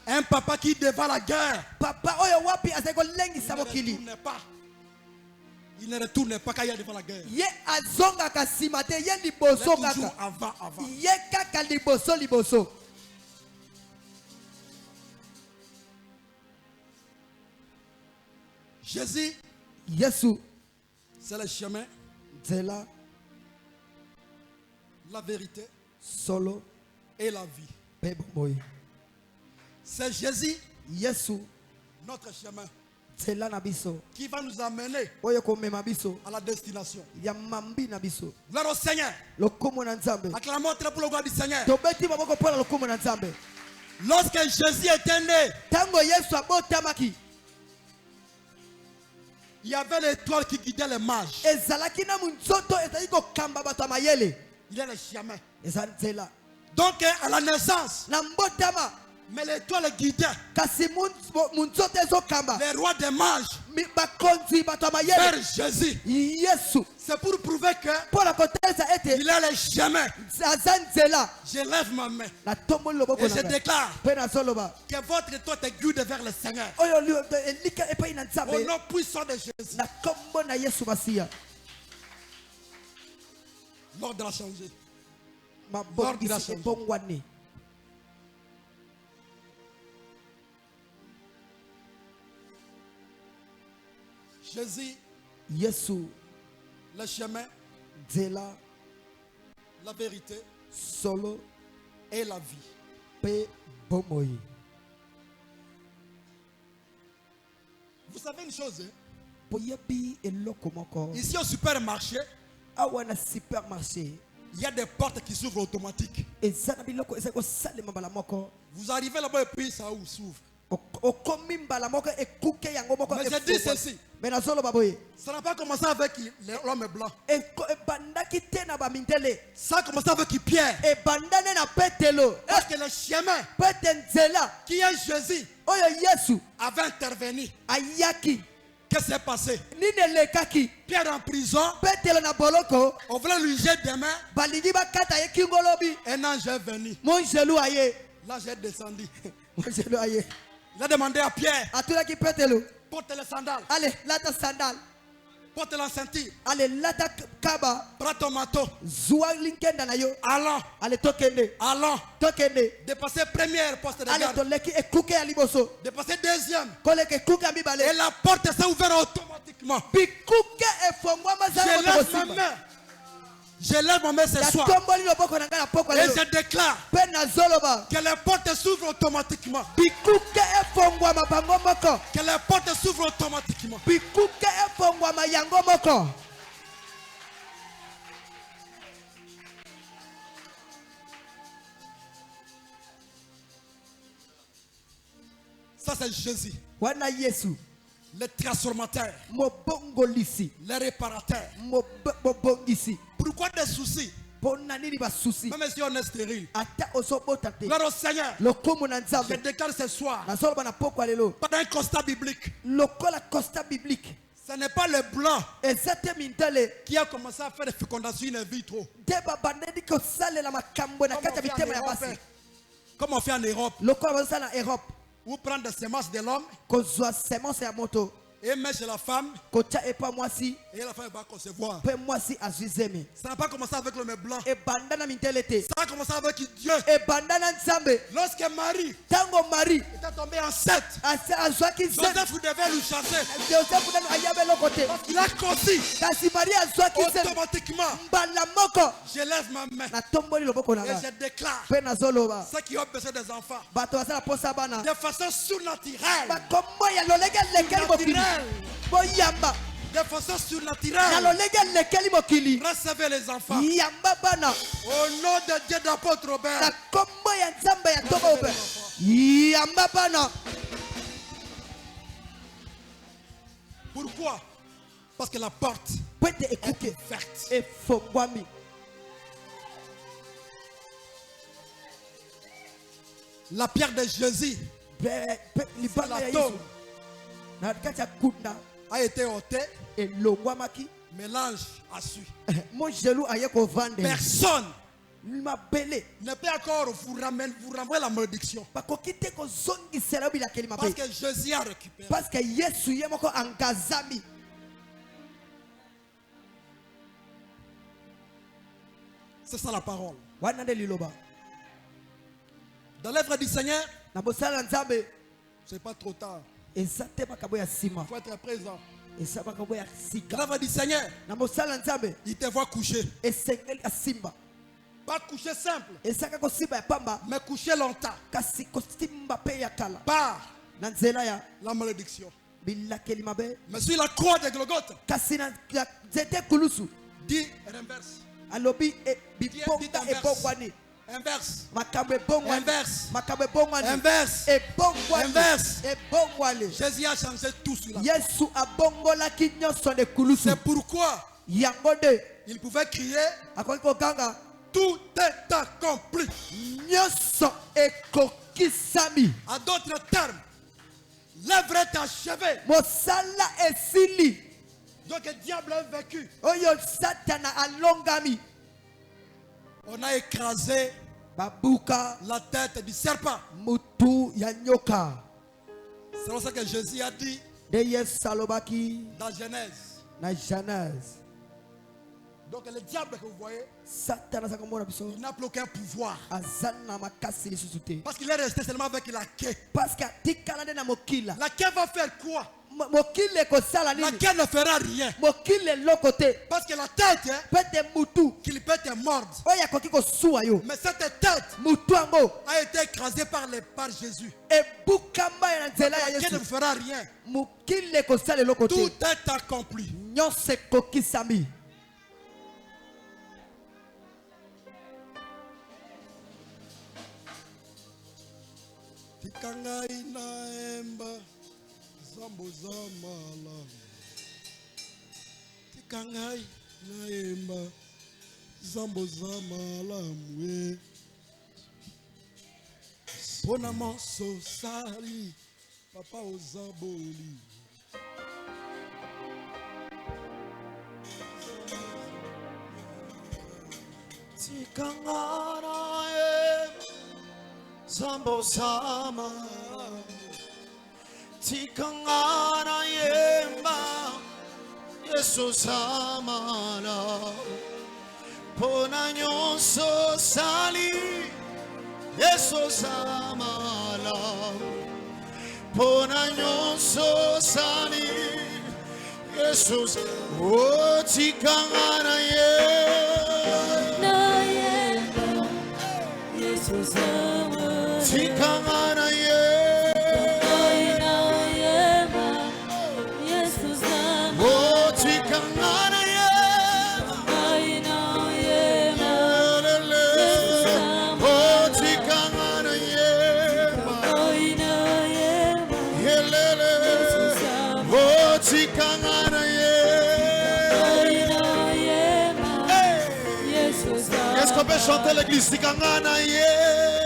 Un papa qui devant la guerre. Il ne retourne pas quand il est devant la guerre. Il est toujours avant. Jésus, c'est le chemin, la vérité et la vie. C'est Jésus, notre chemin. qui va nous amener à la destination. Gloire au Seigneur. Acclamons très pour le gloire du Seigneur. Lorsque Jésus était né, il y avait l'étoile qui guidait les mages. Il est le chemin. Donc à la naissance, mais l'étoile guidait les rois des mages vers Jésus. C'est pour prouver que il est le chemin. Je lève ma main et je déclare que votre étoile est guidée vers le Seigneur. Au nom puissant de Jésus. L'ordre a changé. L'ordre a changé. Jésus, le chemin, la vérité, solo et la vie. Vous savez une chose, ici au supermarché, il y a des portes qui s'ouvrent automatiques. Vous arrivez là-bas et puis ça s'ouvre. Mais je dis ceci. Ça n'a pas commencé avec l'homme blanc. Ça a commencé avec Pierre. Parce que le chemin qui est Jésus avait intervenu. Qu'est-ce qui s'est passé? Pierre en prison. On voulait lui jeter des mains. Un ange est venu. Là j'ai descendu. Il a demandé à Pierre. Porte les sandales. Allez, lata sandal. Porte la ceinture. Allez, lata kaba. Prends ton manteau. Zwa linkenda na yo. Allons. Allez, tokende. Allons. Tokende. Dépasser première poste de garde. Allez, toleki ekuke ya liboso. Dépasser deuxième. Koleke kuka mibale. Et la porte s'est ouverte automatiquement. Bikuke efongwa mazalo. Je lève ma main. Je lève ma main ce soir. Et je déclare que les portes s'ouvrent automatiquement. Que les portes s'ouvrent automatiquement. Ça c'est Jésus. Le transformateur. Le réparateur. Pourquoi des soucis? Même si on est stérile. Gloire au Seigneur. Je déclare ce soir. Pas un constat biblique. Ce n'est pas le blanc qui a commencé à faire des fécondations in vitro. Comme on fait en Europe. Ou prendre des semences de l'homme et mettre chez la femme et la femme va concevoir. Ça n'a pas commencé avec l'homme blanc. Ça a commencé avec Dieu. Lorsque Marie était tombée enceinte, Joseph devait lui chasser. Parce qu'il a conçu automatiquement. Je lève ma main et je déclare ceux qui ont besoin des enfants de façon surnaturelle. De façon surnaturelle. Recevez les enfants. Au nom de Dieu d'apôtre Robert. Pourquoi? Parce que la porte est ouverte. La pierre de Jésus, la tombe, a été ôté, mais l'ange a su. Personne ne peut encore vous renvoyer la malédiction. Parce que Jésus a récupéré. C'est ça la parole. Dans l'œuvre du Seigneur, c'est pas trop tard. Il faut être présent. L'œuvre du Seigneur, il te voit coucher. Pas coucher simple, mais coucher longtemps. Par la malédiction. Mais sur la croix de Golgotha, dit renverse. Inverse. Inverse. Jésus a changé tout sur la croix. C'est pourquoi il pouvait crier tout est accompli. À d'autres termes, l'œuvre est achevée. Donc le diable a vaincu. On a écrasé la tête du serpent. C'est pour ça que Jésus a dit dans Genèse. Donc le diable que vous voyez, il n'a plus aucun pouvoir. Parce qu'il est resté seulement avec la queue. La queue va faire quoi? La queue ne fera rien. Parce que la tête qu'il peut te mordre. Mais cette tête a été écrasée par Jésus. La queue ne fera rien. Tout est accompli. Tikangai naemba zambo zamala. Tikangai naemba zambo zamala mwe. Pona moso sali papa ozaboli. Tikangai naemba Zambo sama Tikangana yemba Yesu samala Pona nyonso sali Yesu samala Pona nyonso sali Yesu Oh tikangana yemba Yesu samala Tikangana yema Yesu sama Oh tikangana yema Yesu sama Oh tikangana yema Yesu sama Oh tikangana yema Yesu sama Est-ce qu'on peut chanter l'église tikangana yema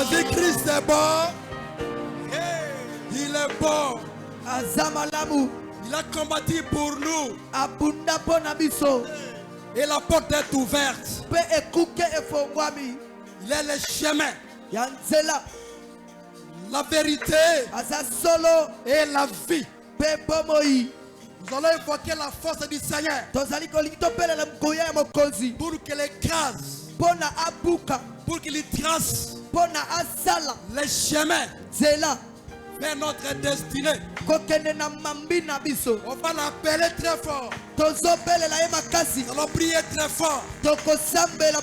Jésus-Christ est bon. Il est bon. Il a combattu pour nous. Et la porte est ouverte. Il est le chemin. La vérité et la vie. Nous allons invoquer la force du Seigneur pour qu'il écrase, pour qu'il trace les chemins vers notre destinée. On va l'appeler très fort. Nous allons prier très fort. Jésus-Christ, Père,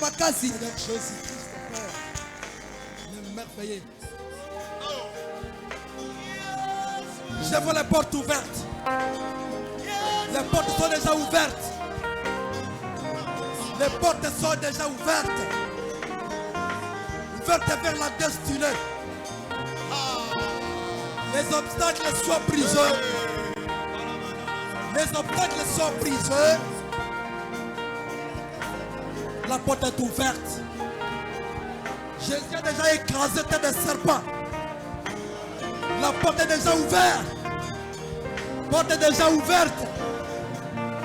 il est merveilleux. Je vois les portes ouvertes. Les portes sont déjà ouvertes. Les portes sont déjà ouvertes. Ouvertes vers la destinée. Les obstacles sont brisés. Les obstacles sont brisés. La porte est ouverte. Jésus a déjà écrasé tête de serpent. La porte est déjà ouverte. La porte est déjà ouverte.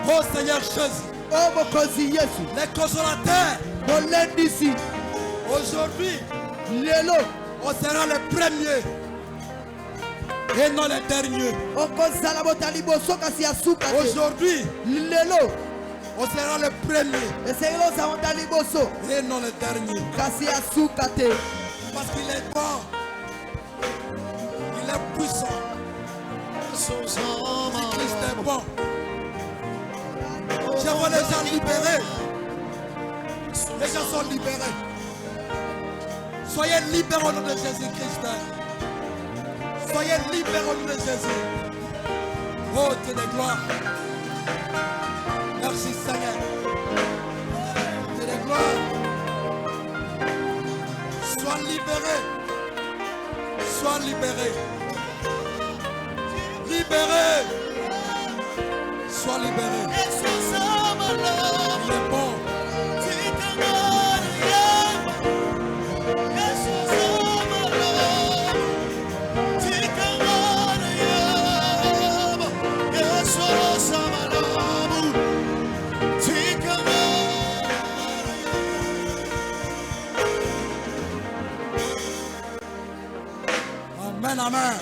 Oh Seigneur Jésus. Les consolateurs. Aujourd'hui, on sera les premiers Et non les derniers. Aujourd'hui, on sera le premier. Et non le dernier. Parce qu'il est bon. Il est puissant. Christ est bon. Je vois les gens libérés. Les gens sont libérés. Soyez libérés au nom de Jésus-Christ. Soyez libérés au nom de Jésus. Oh Dieu de gloire. Merci Seigneur. Dieu de gloire. Sois libéré. Sois libéré. Libéré. Sois libéré. Il est bon. Amen, amen.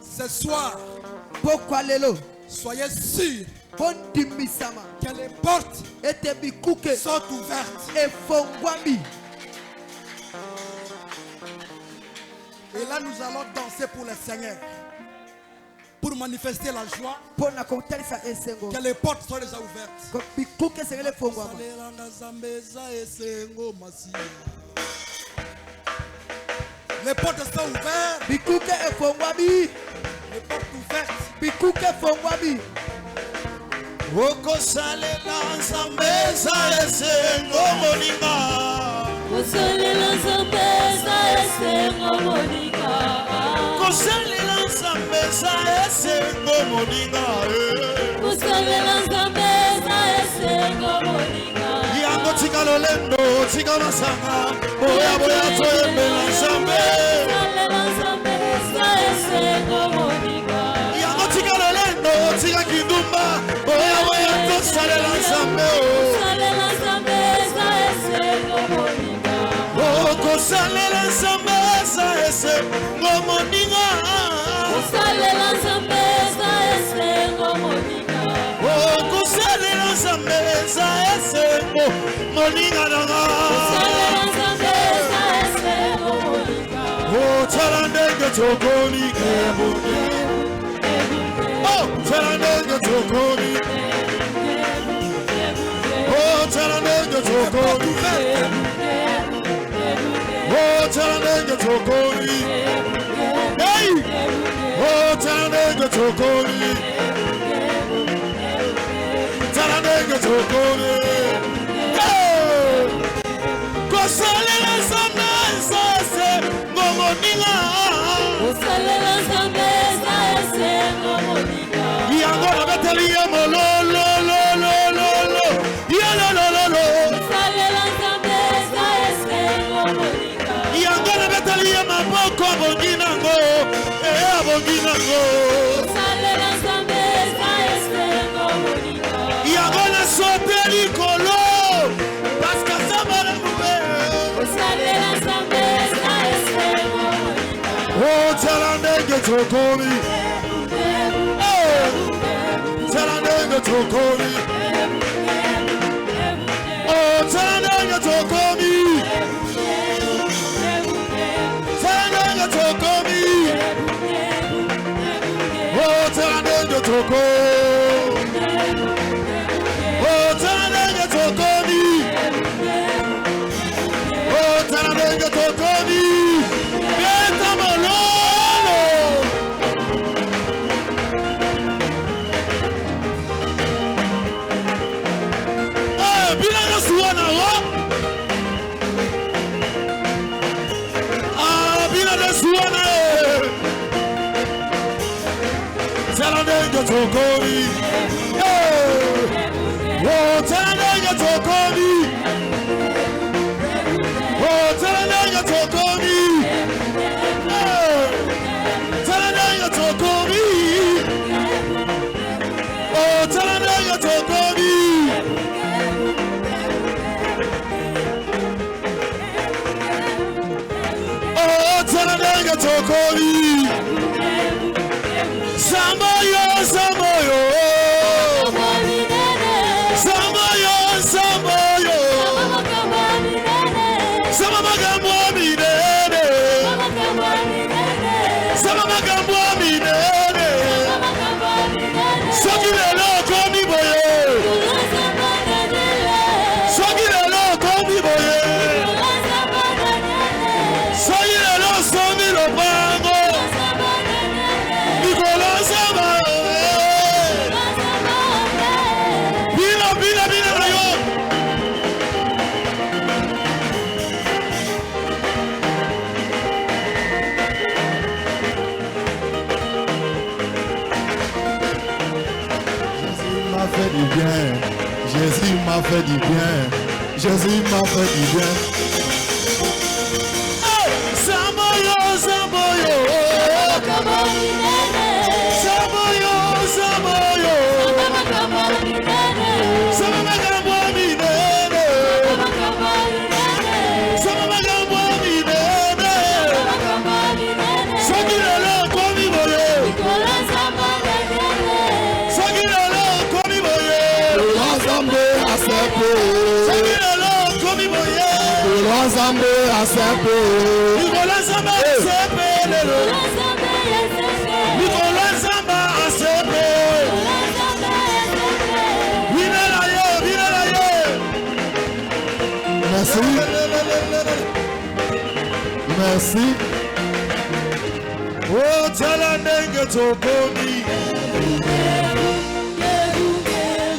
Ce soir, soyez sûrs que les portes sont ouvertes. Et là, nous allons danser pour le Seigneur. Pour manifester la joie. Que les portes soient déjà ouvertes. Les portes sont ouvertes. Les portes ouvertes. tokoli. Samboyo, samboyo. Samboyo, samboyo. Samamagambo minene. Samamagambo minene. Soki lelo komi boye. Soki lelo komi boye. Soki lelo somi lopango. Nikolo sama. Bila bila bila rayo. Fait du bien, Jésus m'a fait du bien, Jésus m'a fait du bien. Hey! Samboyo, samboyo, samboyo, samboyo, samamagambo minene, samamagambo minene, soki lelo komi boye. Nzambe asepe Nikola Nzambe asepe Nikola Nzambe asepe Vinela ye Merci. Merci. Oh tala ndenge tokomi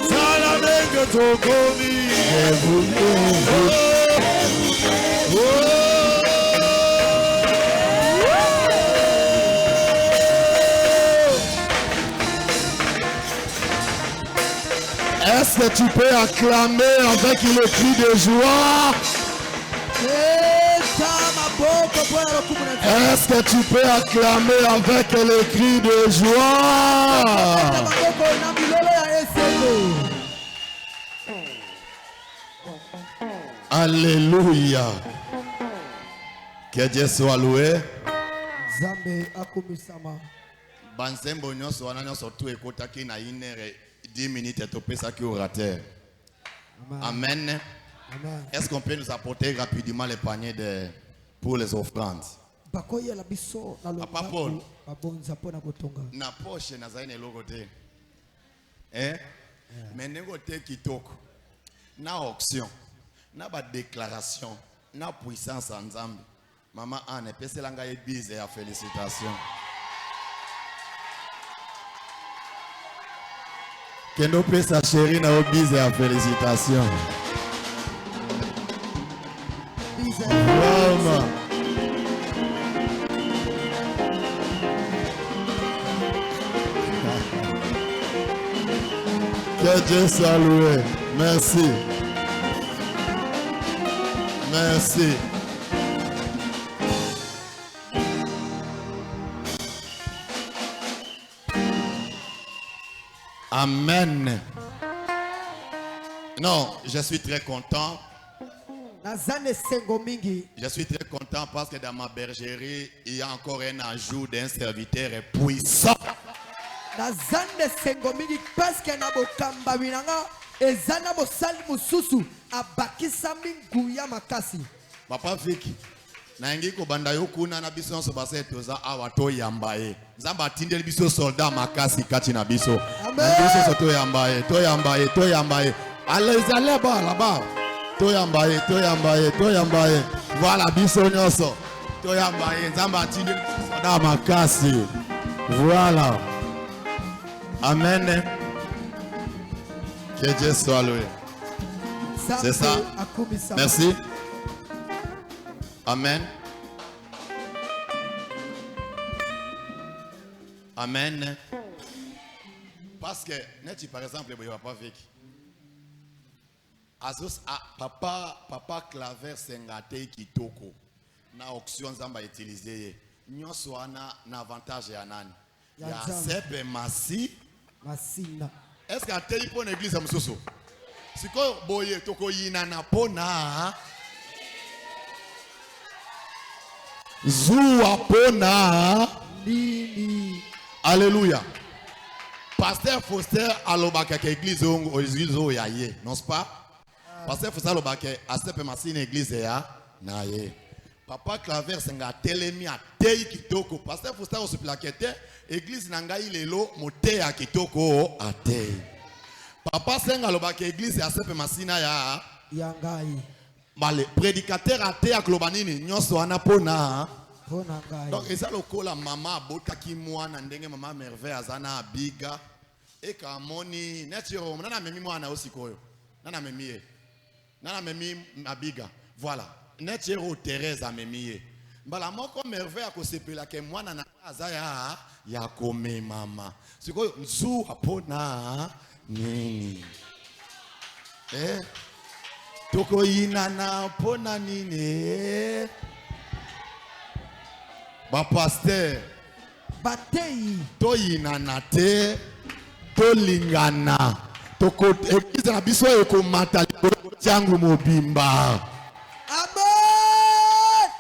Tala ndenge tokomi Est-ce que tu peux acclamer avec le cri de joie? Est-ce que tu peux acclamer avec le cri de joie? Alléluia. Que Dieu soit loué. Bansembo nyonso wana nyonso tu ekotaki na 1h10 minutes et topesa ki orateur. Amen. Est-ce qu'on peut nous apporter rapidement les paniers pour les offrandes? Papa Paul. Na poche na zaine logo te. Mais nego te kitoko. Na auction. Na ba déclaration. Na puissance en Nzambe. Maman Anne, pese langa ebise ya félicitations. Kendo pesa chérie na obise ya félicitations. Maman. Que Dieu soit loué. Merci. Merci. Amen. Non, je suis très content. Je suis très content parce que dans ma bergerie, il y a encore un ajout d'un serviteur puissant. Papa Vicky, naingi ko banda yokuna na biso nso base toza awa to yambaye. Nzamba tindeli biso soldat makasi kati na biso. Biso so to yambaye, to yambaye, to yambaye. Allez là-bas. To yambaye, to yambaye, to yambaye. Voilà biso nyonso. To yambaye, nzamba tindeli biso soldat makasi. Voilà. Amen. Que Dieu soit loué. C'est ça. Merci. Amen. Amen. Parce que, par exemple, papa Vicky. Papa Claver Sengate Kitoko. Na auction zamba utilisé. Nyonso ana na avantage ya nani? Ya sepe masi. Masina. Est-ce que tu as une église à Moussoussou? Si tu as une Zoua pona. Nini. Alléluia. Pasteur Foster alobaka ke église o église o yaye, non pas? Pasteur Foster alobaka asepe masine église ya na ye. Papa Claver senga telemi a tei kitoko. Pasteur Foster o supplakete église nangai lelo mote ya kitoko a tei. Papa senga alobaka église asepe masina ya yangai. Male prédicateur a tei aklobanini nyonso ana pona. Donc, et ça, le coup, la maman, bota ki mwana, ndenge maman merveille, azana biga, et ka moni, netiro, nana memi mwana aussi koyo, nana memi, abiga, voilà, netiro Thérèse a memi. Bala moko merveille a kosepela ke mwana na azaya ya kome mama. Siko nzu apona nini. Toko inana pona nini. Ba pasteur batei toyina nate tolingana toko église na biso eko mata tiangu mobimba. Amen.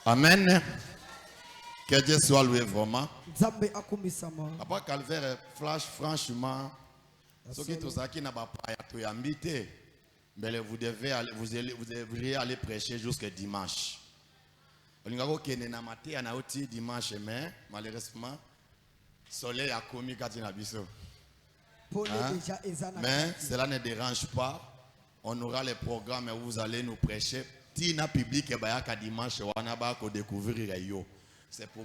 Amen. Que Dieu soit loué vraiment. Nzambe akumisama. Papa Calvaire franchement ce qui tout ça qui n'a pas to yambite mais vous devriez aller prêcher jusqu'à dimanche. Dimanche, mais malheureusement, soleil a commis katina biso. Mais cela ne dérange pas. On aura les programmes où vous allez nous prêcher. Tina public et bayaka dimanche wana ba ko découvrir yo. C'est pour